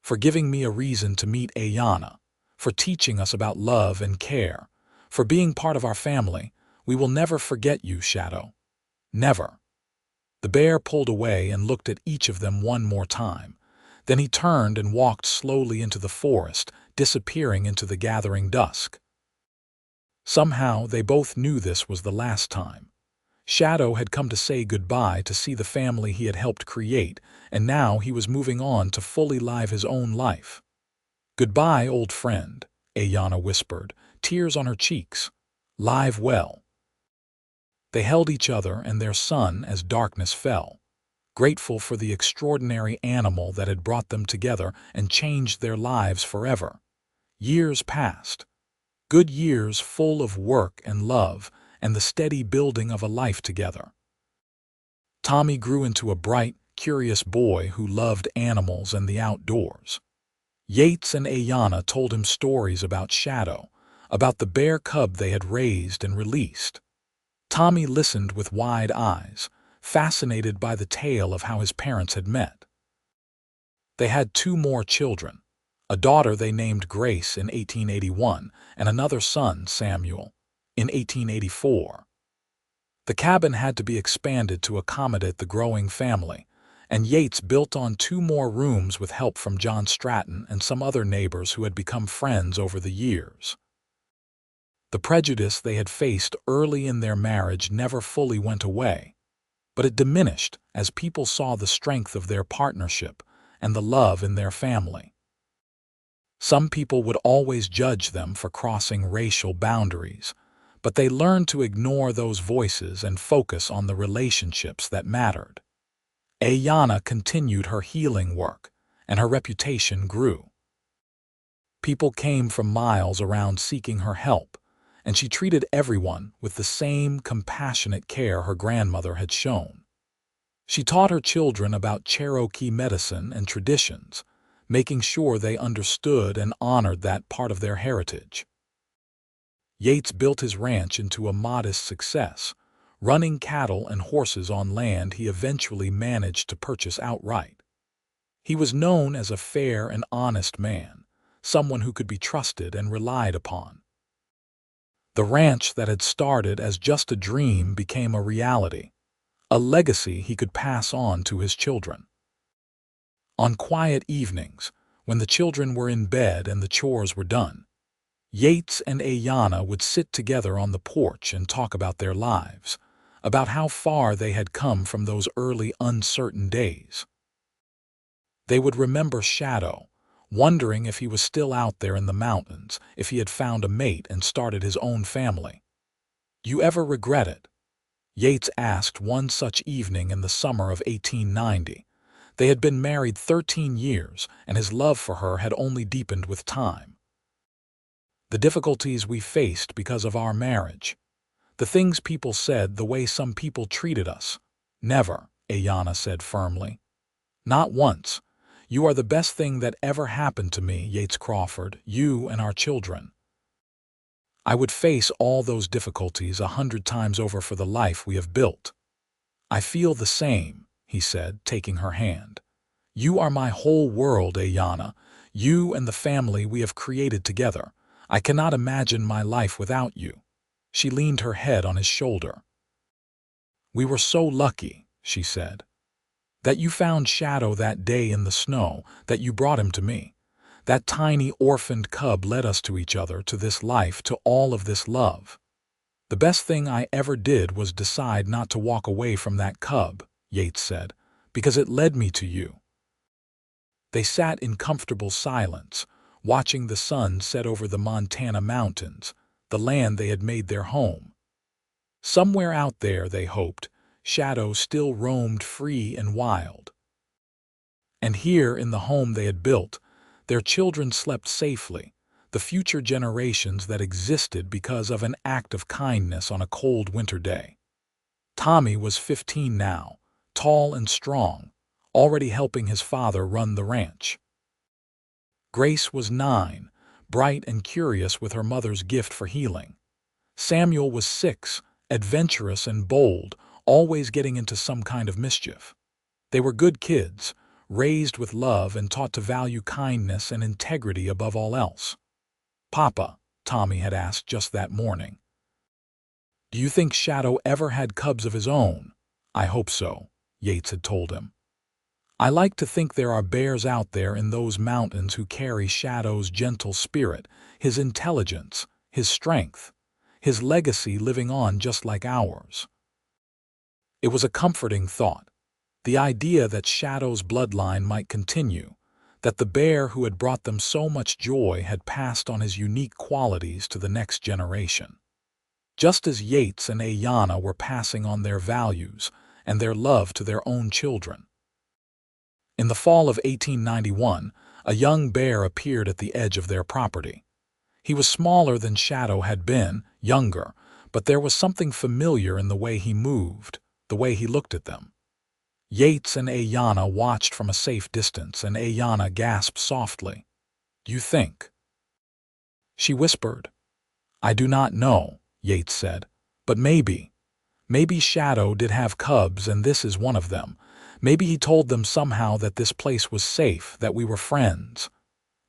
For giving me a reason to meet Aiyana, for teaching us about love and care, for being part of our family. We will never forget you, Shadow. Never." The bear pulled away and looked at each of them one more time. Then he turned and walked slowly into the forest, disappearing into the gathering dusk. Somehow they both knew this was the last time. Shadow had come to say goodbye to see the family he had helped create, and now he was moving on to fully live his own life. "Goodbye, old friend," Aiyana whispered, tears on her cheeks. "Live well." They held each other and their son as darkness fell, grateful for the extraordinary animal that had brought them together and changed their lives forever. Years passed. Good years full of work and love and the steady building of a life together. Tommy grew into a bright, curious boy who loved animals and the outdoors. Yates and Aiyana told him stories about Shadow, about the bear cub they had raised and released. Tommy listened with wide eyes, fascinated by the tale of how his parents had met. They had 2 more children, a daughter they named Grace in 1881 and another son, Samuel, in 1884. The cabin had to be expanded to accommodate the growing family, and Yates built on 2 more rooms with help from John Stratton and some other neighbors who had become friends over the years. The prejudice they had faced early in their marriage never fully went away, but it diminished as people saw the strength of their partnership and the love in their family. Some people would always judge them for crossing racial boundaries, but they learned to ignore those voices and focus on the relationships that mattered. Aiyana continued her healing work, and her reputation grew. People came from miles around seeking her help, and she treated everyone with the same compassionate care her grandmother had shown. She taught her children about Cherokee medicine and traditions, making sure they understood and honored that part of their heritage. Yates built his ranch into a modest success, running cattle and horses on land he eventually managed to purchase outright. He was known as a fair and honest man, someone who could be trusted and relied upon. The ranch that had started as just a dream became a reality, a legacy he could pass on to his children. On quiet evenings, when the children were in bed and the chores were done, Yates and Aiyana would sit together on the porch and talk about their lives, about how far they had come from those early uncertain days. They would remember Shadow, wondering if he was still out there in the mountains, if he had found a mate and started his own family. "You ever regret it?" Yates asked one such evening in the summer of 1890. They had been married 13 years, and his love for her had only deepened with time. "The difficulties we faced because of our marriage. The things people said, the way some people treated us." "Never," Aiyana said firmly. "Not once. You are the best thing that ever happened to me, Yates Crawford, you and our children. I would face all those difficulties 100 times over for the life we have built." "I feel the same," he said, taking her hand. "You are my whole world, Aiyana, you and the family we have created together. I cannot imagine my life without you." She leaned her head on his shoulder. "We were so lucky," she said, "that you found Shadow that day in the snow, that you brought him to me. That tiny orphaned cub led us to each other, to this life, to all of this love. "The best thing I ever did was decide not to walk away from that cub," Yates said, "because it led me to you." They sat in comfortable silence, watching the sun set over the Montana mountains, the land they had made their home. Somewhere out there, they hoped, Shadow still roamed free and wild. And here, in the home they had built, their children slept safely, the future generations that existed because of an act of kindness on a cold winter day. Tommy was 15 now, tall and strong, already helping his father run the ranch. Grace was 9, bright and curious with her mother's gift for healing. Samuel was 6, adventurous and bold, always getting into some kind of mischief. They were good kids, raised with love and taught to value kindness and integrity above all else. "Papa," Tommy had asked just that morning, "do you think Shadow ever had cubs of his own?" "I hope so," Yates had told him. "I like to think there are bears out there in those mountains who carry Shadow's gentle spirit, his intelligence, his strength, his legacy living on just like ours." It was a comforting thought, the idea that Shadow's bloodline might continue, that the bear who had brought them so much joy had passed on his unique qualities to the next generation. Just as Yates and Aiyana were passing on their values and their love to their own children. In the fall of 1891, a young bear appeared at the edge of their property. He was smaller than Shadow had been, younger, but there was something familiar in the way he moved, the way he looked at them. Yates and Aiyana watched from a safe distance, and Aiyana gasped softly. "Do you think?" She whispered. "I do not know," Yates said, "but maybe Shadow did have cubs and this is one of them. Maybe he told them somehow that this place was safe, that we were friends."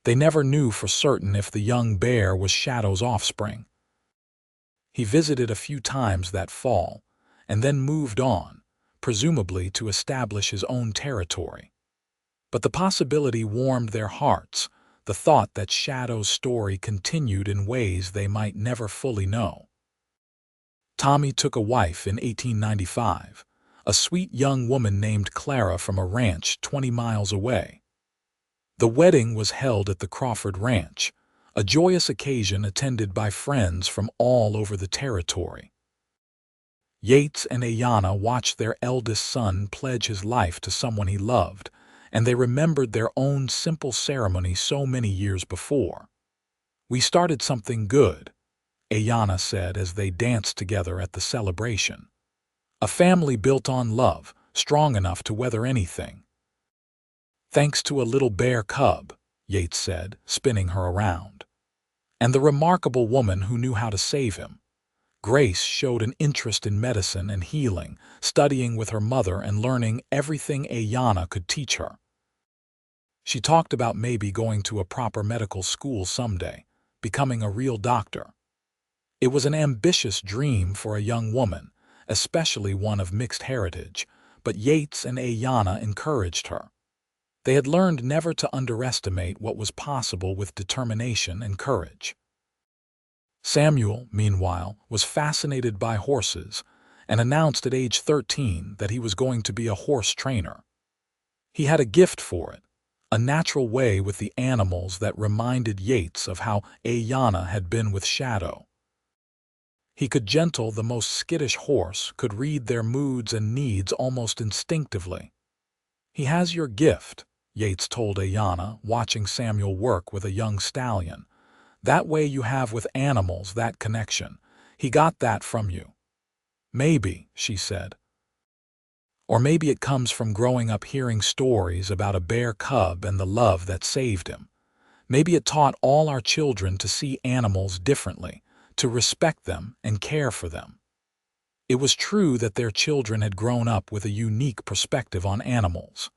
They never knew for certain if the young bear was Shadow's offspring. He visited a few times that fall, and then moved on, presumably to establish his own territory. But the possibility warmed their hearts, the thought that Shadow's story continued in ways they might never fully know. Tommy took a wife in 1895, a sweet young woman named Clara from a ranch 20 miles away. The wedding was held at the Crawford Ranch, a joyous occasion attended by friends from all over the territory. Yates and Aiyana watched their eldest son pledge his life to someone he loved, and they remembered their own simple ceremony so many years before. "We started something good," Aiyana said as they danced together at the celebration. "A family built on love, strong enough to weather anything." "Thanks to a little bear cub," Yates said, spinning her around. "And the remarkable woman who knew how to save him." Grace showed an interest in medicine and healing, studying with her mother and learning everything Aiyana could teach her. She talked about maybe going to a proper medical school someday, becoming a real doctor. It was an ambitious dream for a young woman, especially one of mixed heritage, but Yates and Aiyana encouraged her. They had learned never to underestimate what was possible with determination and courage. Samuel, meanwhile, was fascinated by horses and announced at age 13 that he was going to be a horse trainer. He had a gift for it, a natural way with the animals that reminded Yates of how Aiyana had been with Shadow. He could gentle the most skittish horse, could read their moods and needs almost instinctively. "He has your gift," Yates told Aiyana, watching Samuel work with a young stallion. "That way you have with animals, that connection. He got that from you." "Maybe," she said. "Or maybe it comes from growing up hearing stories about a bear cub and the love that saved him. Maybe it taught all our children to see animals differently, to respect them and care for them." It was true that their children had grown up with a unique perspective on animals.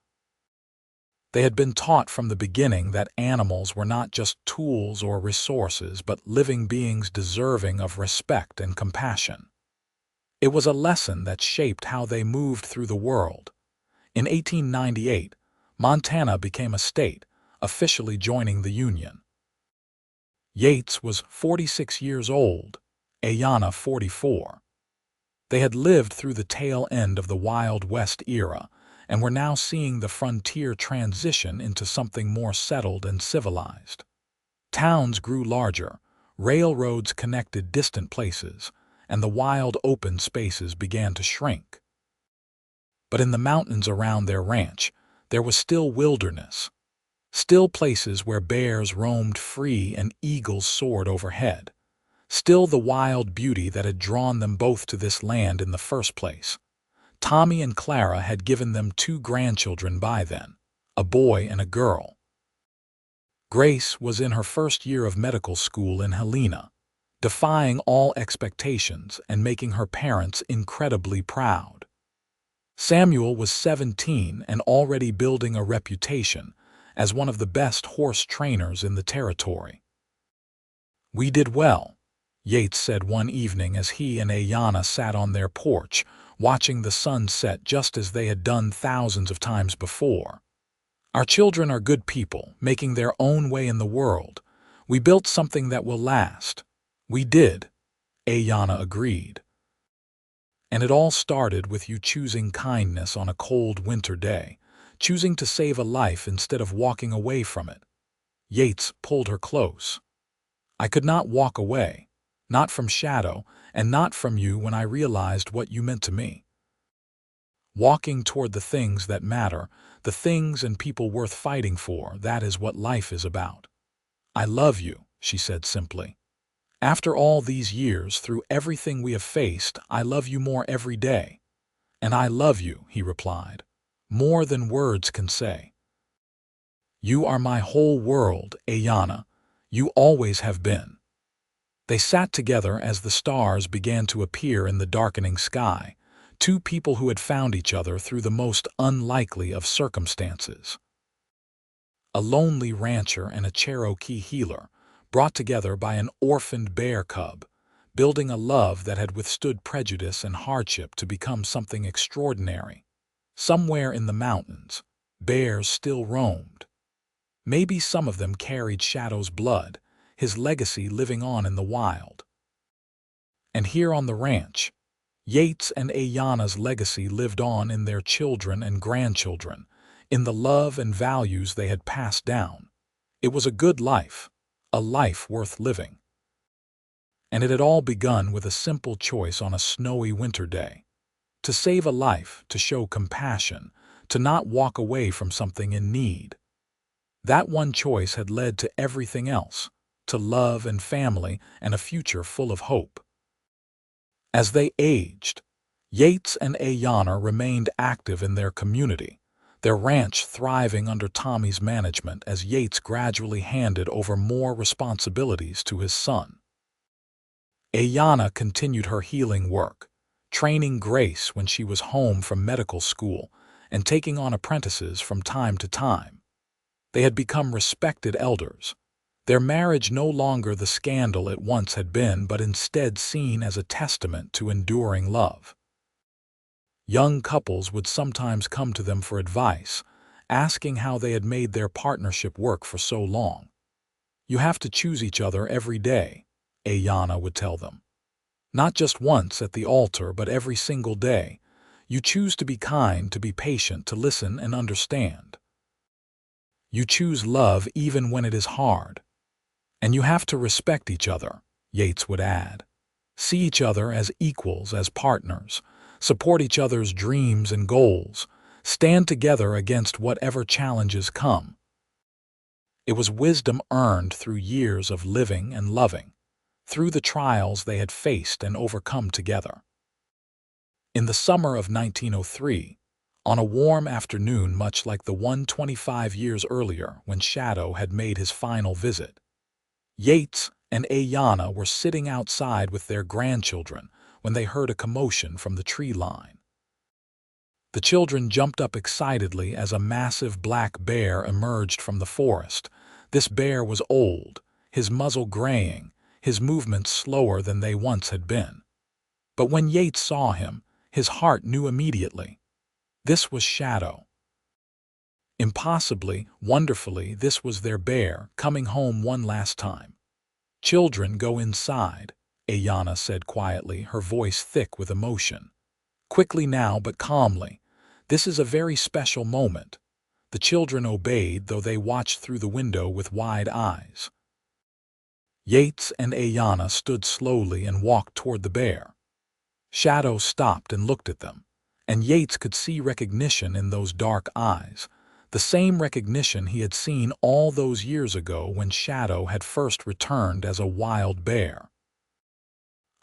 They had been taught from the beginning that animals were not just tools or resources, but living beings deserving of respect and compassion. It was a lesson that shaped how they moved through the world. In 1898, Montana became a state, officially joining the Union. Yates was 46 years old, Aiyana, 44. They had lived through the tail end of the Wild West era and were now seeing the frontier transition into something more settled and civilized. Towns grew larger, railroads connected distant places, and the wild open spaces began to shrink. But in the mountains around their ranch, there was still wilderness, still places where bears roamed free and eagles soared overhead, still the wild beauty that had drawn them both to this land in the first place. Tommy and Clara had given them 2 grandchildren by then, a boy and a girl. Grace was in her first year of medical school in Helena, defying all expectations and making her parents incredibly proud. Samuel was 17 and already building a reputation as one of the best horse trainers in the territory. "We did well," Yates said one evening as he and Aiyana sat on their porch, watching the sun set just as they had done thousands of times before. "Our children are good people, making their own way in the world. We built something that will last." "We did," Aiyana agreed. "And it all started with you choosing kindness on a cold winter day, choosing to save a life instead of walking away from it." Yates pulled her close. "I could not walk away, not from Shadow, and not from you when I realized what you meant to me. Walking toward the things that matter, the things and people worth fighting for, that is what life is about." "I love you," she said simply. "After all these years, through everything we have faced, I love you more every day." "And I love you," he replied, "more than words can say. You are my whole world, Aiyana. You always have been." They sat together as the stars began to appear in the darkening sky, 2 people who had found each other through the most unlikely of circumstances. A lonely rancher and a Cherokee healer, brought together by an orphaned bear cub, building a love that had withstood prejudice and hardship to become something extraordinary. Somewhere in the mountains, bears still roamed. Maybe some of them carried Shadow's blood, his legacy living on in the wild. And here on the ranch, Yates and Aiyana's legacy lived on in their children and grandchildren, in the love and values they had passed down. It was a good life, a life worth living. And it had all begun with a simple choice on a snowy winter day. To save a life, to show compassion, to not walk away from something in need. That one choice had led to everything else, to love and family and a future full of hope. As they aged, Yates and Aiyana remained active in their community, their ranch thriving under Tommy's management as Yates gradually handed over more responsibilities to his son. Aiyana continued her healing work, training Grace when she was home from medical school and taking on apprentices from time to time. They had become respected elders, their marriage no longer the scandal it once had been, but instead seen as a testament to enduring love. Young couples would sometimes come to them for advice, asking how they had made their partnership work for so long. "You have to choose each other every day," Aiyana would tell them. "Not just once at the altar, but every single day. You choose to be kind, to be patient, to listen and understand. You choose love even when it is hard. And you have to respect each other," Yates would add. "See each other as equals, as partners. Support each other's dreams and goals. Stand together against whatever challenges come." It was wisdom earned through years of living and loving, through the trials they had faced and overcome together. In the summer of 1903, on a warm afternoon much like the one 25 years earlier when Shadow had made his final visit, Yates and Aiyana were sitting outside with their grandchildren when they heard a commotion from the tree line. The children jumped up excitedly as a massive black bear emerged from the forest. This bear was old, his muzzle graying, his movements slower than they once had been. But when Yates saw him, his heart knew immediately. This was Shadow. Impossibly, wonderfully, this was their bear coming home one last time. "Children, go inside," Aiyana said quietly, her voice thick with emotion. Quickly now, but calmly. This is a very special moment. The children obeyed, though they watched through the window with wide eyes. Yates and Aiyana stood slowly and walked toward the bear. Shadow stopped and looked at them, and Yates could see recognition in those dark eyes, the same recognition he had seen all those years ago when Shadow had first returned as a wild bear.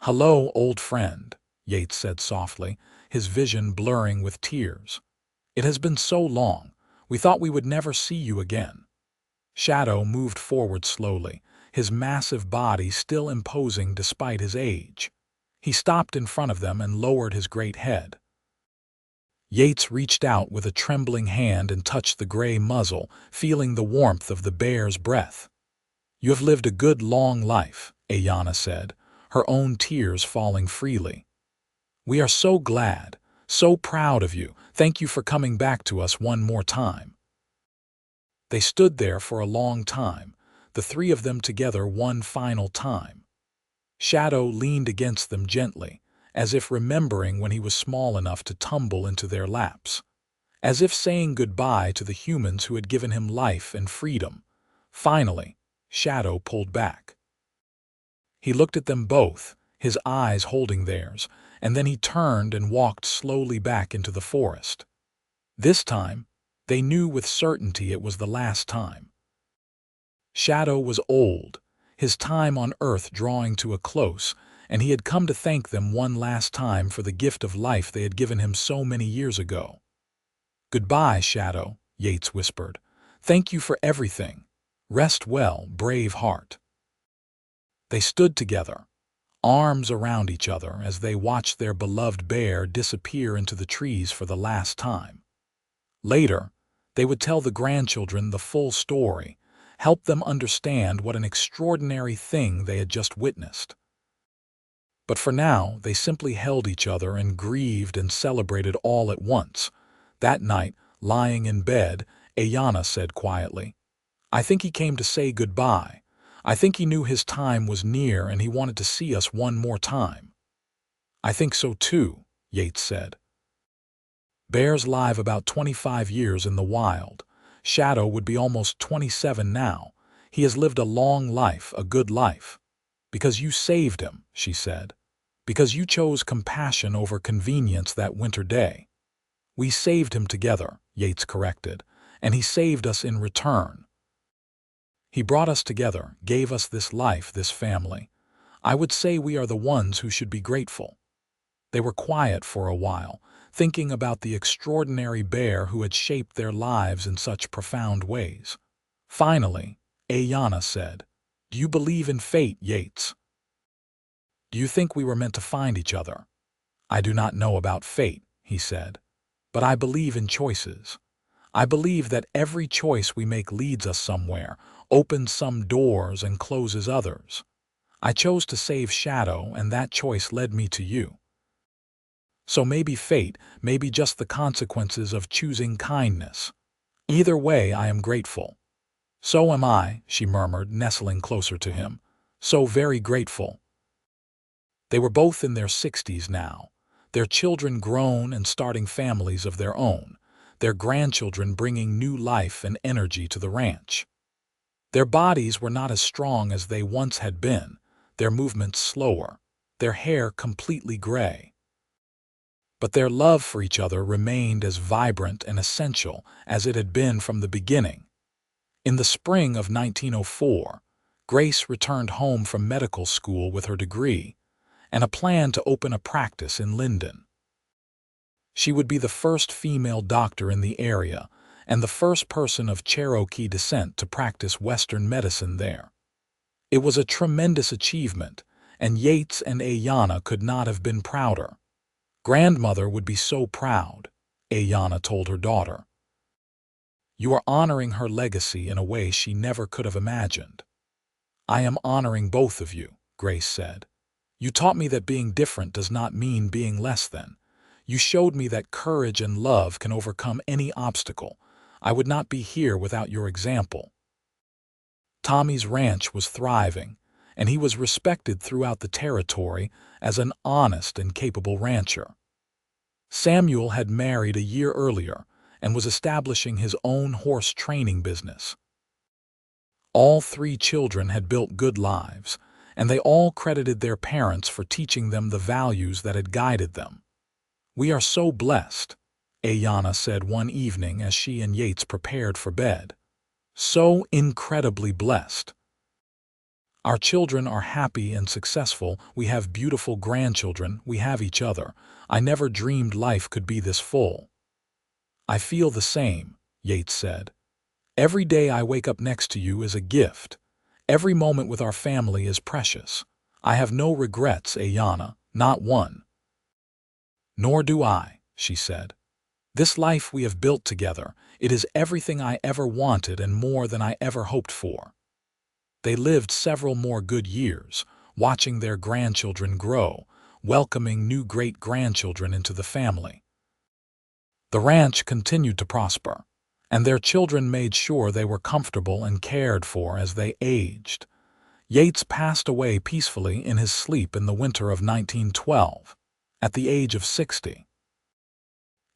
"Hello, old friend," Yates said softly, his vision blurring with tears. "It has been so long. We thought we would never see you again." Shadow moved forward slowly, his massive body still imposing despite his age. He stopped in front of them and lowered his great head. Yates reached out with a trembling hand and touched the gray muzzle, feeling the warmth of the bear's breath. "You have lived a good long life," Aiyana said, her own tears falling freely. "We are so glad, so proud of you. Thank you for coming back to us one more time." They stood there for a long time, the three of them together one final time. Shadow leaned against them gently, as if remembering when he was small enough to tumble into their laps, as if saying goodbye to the humans who had given him life and freedom. Finally, Shadow pulled back. He looked at them both, his eyes holding theirs, and then he turned and walked slowly back into the forest. This time, they knew with certainty it was the last time. Shadow was old, his time on Earth drawing to a close, and he had come to thank them one last time for the gift of life they had given him so many years ago. "Goodbye, Shadow," Yates whispered. "Thank you for everything. Rest well, brave heart." They stood together, arms around each other as they watched their beloved bear disappear into the trees for the last time. Later, they would tell the grandchildren the full story, help them understand what an extraordinary thing they had just witnessed. But for now, they simply held each other and grieved and celebrated all at once. That night, lying in bed, Aiyana said quietly, "I think he came to say goodbye. I think he knew his time was near and he wanted to see us one more time." "I think so too," Yates said. Bears live about 25 years in the wild. Shadow would be almost 27 now. He has lived a long life, a good life. "Because you saved him," she said. "Because you chose compassion over convenience that winter day." "We saved him together," Yates corrected, "and he saved us in return. He brought us together, gave us this life, this family. I would say we are the ones who should be grateful." They were quiet for a while, thinking about the extraordinary bear who had shaped their lives in such profound ways. Finally, Aiyana said, "Do you believe in fate, Yates? Do you think we were meant to find each other?" "I do not know about fate," he said, "but I believe in choices. I believe that every choice we make leads us somewhere, opens some doors and closes others. I chose to save Shadow, and that choice led me to you. So maybe fate, maybe just the consequences of choosing kindness. Either way, I am grateful." "So am I," she murmured, nestling closer to him. "So very grateful." They were both in their 60s now, their children grown and starting families of their own, their grandchildren bringing new life and energy to the ranch. Their bodies were not as strong as they once had been, their movements slower, their hair completely gray. But their love for each other remained as vibrant and essential as it had been from the beginning. In the spring of 1904, Grace returned home from medical school with her degree and a plan to open a practice in Linden. She would be the first female doctor in the area and the first person of Cherokee descent to practice Western medicine there. It was a tremendous achievement, and Yates and Aiyana could not have been prouder. "Grandmother would be so proud," Aiyana told her daughter. "You are honoring her legacy in a way she never could have imagined." "I am honoring both of you," Grace said. "You taught me that being different does not mean being less than. You showed me that courage and love can overcome any obstacle. I would not be here without your example." Tommy's ranch was thriving, and he was respected throughout the territory as an honest and capable rancher. Samuel had married a year earlier and was establishing his own horse training business. All three children had built good lives, and they all credited their parents for teaching them the values that had guided them. "We are so blessed," Aiyana said one evening as she and Yates prepared for bed. "So incredibly blessed. Our children are happy and successful, we have beautiful grandchildren, we have each other. I never dreamed life could be this full." "I feel the same," Yates said. "Every day I wake up next to you is a gift. Every moment with our family is precious. I have no regrets, Aiyana, not one." "Nor do I," she said. "This life we have built together, it is everything I ever wanted and more than I ever hoped for." They lived several more good years, watching their grandchildren grow, welcoming new great-grandchildren into the family. The ranch continued to prosper, and their children made sure they were comfortable and cared for as they aged. Yates passed away peacefully in his sleep in the winter of 1912, at the age of 60.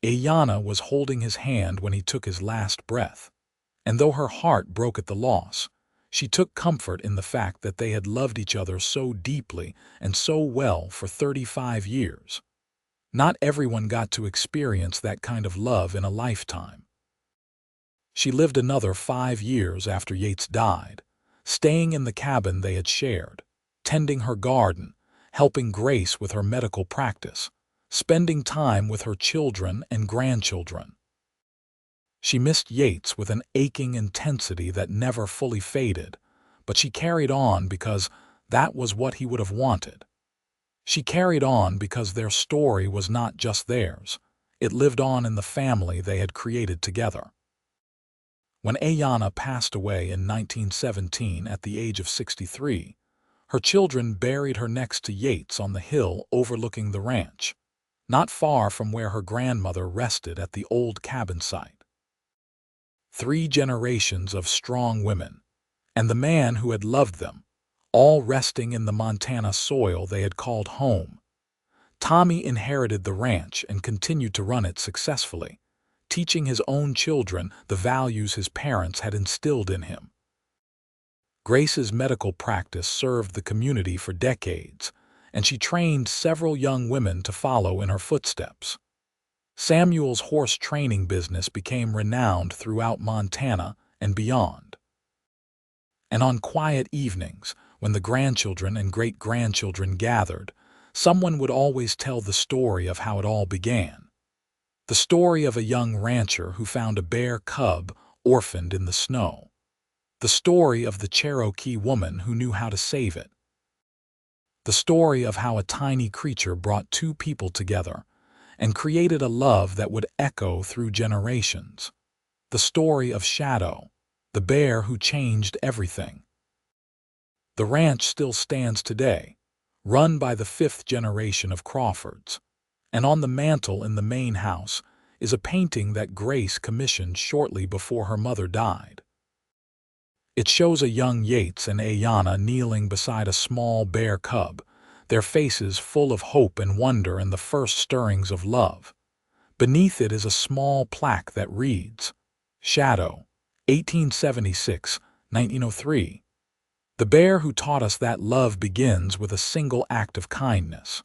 Aiyana was holding his hand when he took his last breath, and though her heart broke at the loss, she took comfort in the fact that they had loved each other so deeply and so well for 35 years. Not everyone got to experience that kind of love in a lifetime. She lived another 5 years after Yates died, staying in the cabin they had shared, tending her garden, helping Grace with her medical practice, spending time with her children and grandchildren. She missed Yates with an aching intensity that never fully faded, but she carried on because that was what he would have wanted. She carried on because their story was not just theirs, it lived on in the family they had created together. When Aiyana passed away in 1917 at the age of 63, her children buried her next to Yates on the hill overlooking the ranch, not far from where her grandmother rested at the old cabin site. 3 generations of strong women, and the man who had loved them, all resting in the Montana soil they had called home. Tommy inherited the ranch and continued to run it successfully, teaching his own children the values his parents had instilled in him. Grace's medical practice served the community for decades, and she trained several young women to follow in her footsteps. Samuel's horse training business became renowned throughout Montana and beyond. And on quiet evenings, when the grandchildren and great-grandchildren gathered, someone would always tell the story of how it all began. The story of a young rancher who found a bear cub orphaned in the snow. The story of the Cherokee woman who knew how to save it. The story of how a tiny creature brought 2 people together and created a love that would echo through generations. The story of Shadow, the bear who changed everything. The ranch still stands today, run by the 5th generation of Crawfords, and on the mantel in the main house is a painting that Grace commissioned shortly before her mother died. It shows a young Yates and Aiyana kneeling beside a small bear cub, their faces full of hope and wonder and the first stirrings of love. Beneath it is a small plaque that reads, "Shadow, 1876-1903. The bear who taught us that love begins with a single act of kindness."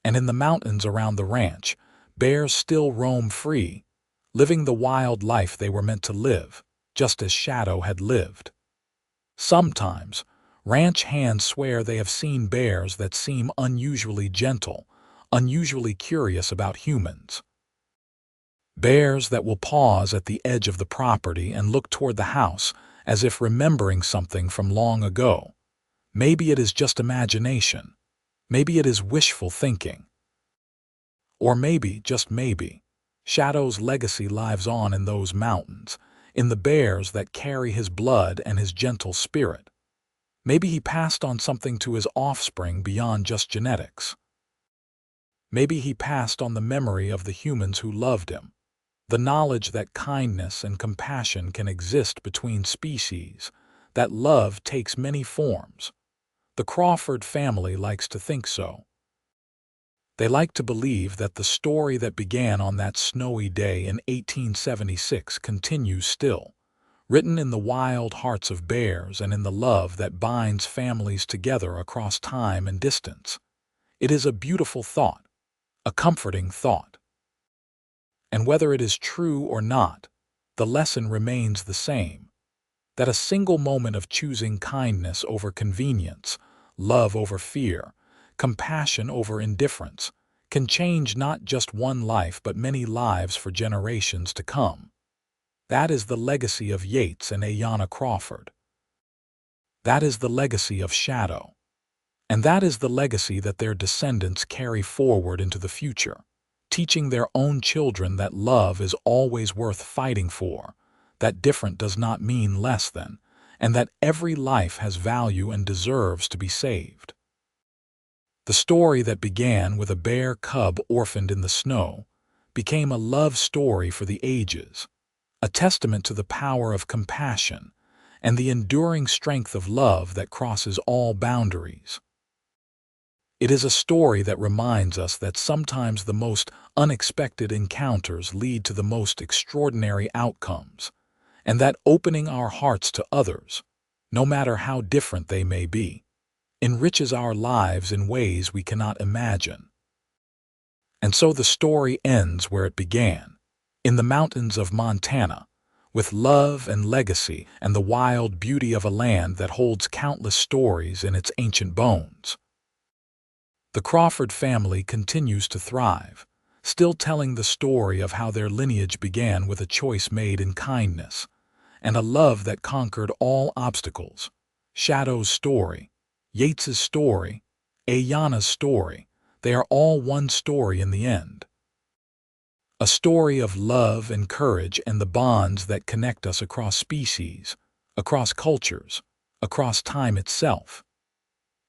And in the mountains around the ranch, bears still roam free, living the wild life they were meant to live, just as Shadow had lived. Sometimes, ranch hands swear they have seen bears that seem unusually gentle, unusually curious about humans. Bears that will pause at the edge of the property and look toward the house as if remembering something from long ago. Maybe it is just imagination. Maybe it is wishful thinking. Or maybe, just maybe, Shadow's legacy lives on in those mountains, in the bears that carry his blood and his gentle spirit. Maybe he passed on something to his offspring beyond just genetics. Maybe he passed on the memory of the humans who loved him, the knowledge that kindness and compassion can exist between species, that love takes many forms. The Crawford family likes to think so. They like to believe that the story that began on that snowy day in 1876 continues still, written in the wild hearts of bears and in the love that binds families together across time and distance. It is a beautiful thought, a comforting thought. And whether it is true or not, the lesson remains the same, that a single moment of choosing kindness over convenience, love over fear, compassion over indifference, can change not just one life but many lives for generations to come. That is the legacy of Yates and Aiyana Crawford. That is the legacy of Shadow. And that is the legacy that their descendants carry forward into the future, teaching their own children that love is always worth fighting for, that different does not mean less than, and that every life has value and deserves to be saved. The story that began with a bear cub orphaned in the snow became a love story for the ages, a testament to the power of compassion and the enduring strength of love that crosses all boundaries. It is a story that reminds us that sometimes the most unexpected encounters lead to the most extraordinary outcomes, and that opening our hearts to others, no matter how different they may be, enriches our lives in ways we cannot imagine. And so the story ends where it began, in the mountains of Montana, with love and legacy and the wild beauty of a land that holds countless stories in its ancient bones. The Crawford family continues to thrive, still telling the story of how their lineage began with a choice made in kindness, and a love that conquered all obstacles. Shadow's story, Yates's story, Aiyana's story, they are all one story in the end. A story of love and courage and the bonds that connect us across species, across cultures, across time itself.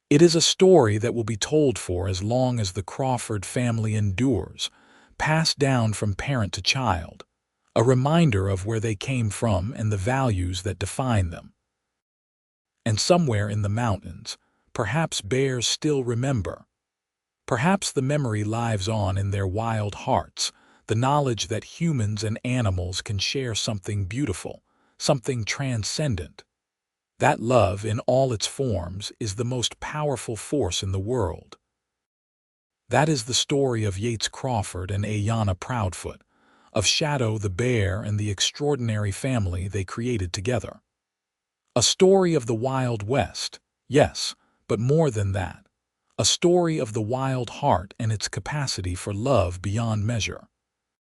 It is a story that will be told for as long as the Crawford family endures, passed down from parent to child, a reminder of where they came from and the values that define them. And somewhere in the mountains, perhaps bears still remember. Perhaps the memory lives on in their wild hearts, the knowledge that humans and animals can share something beautiful, something transcendent. That love in all its forms is the most powerful force in the world. That is the story of Yates Crawford and Aiyana Proudfoot, of Shadow the bear and the extraordinary family they created together. A story of the Wild West, yes, but more than that. A story of the wild heart and its capacity for love beyond measure.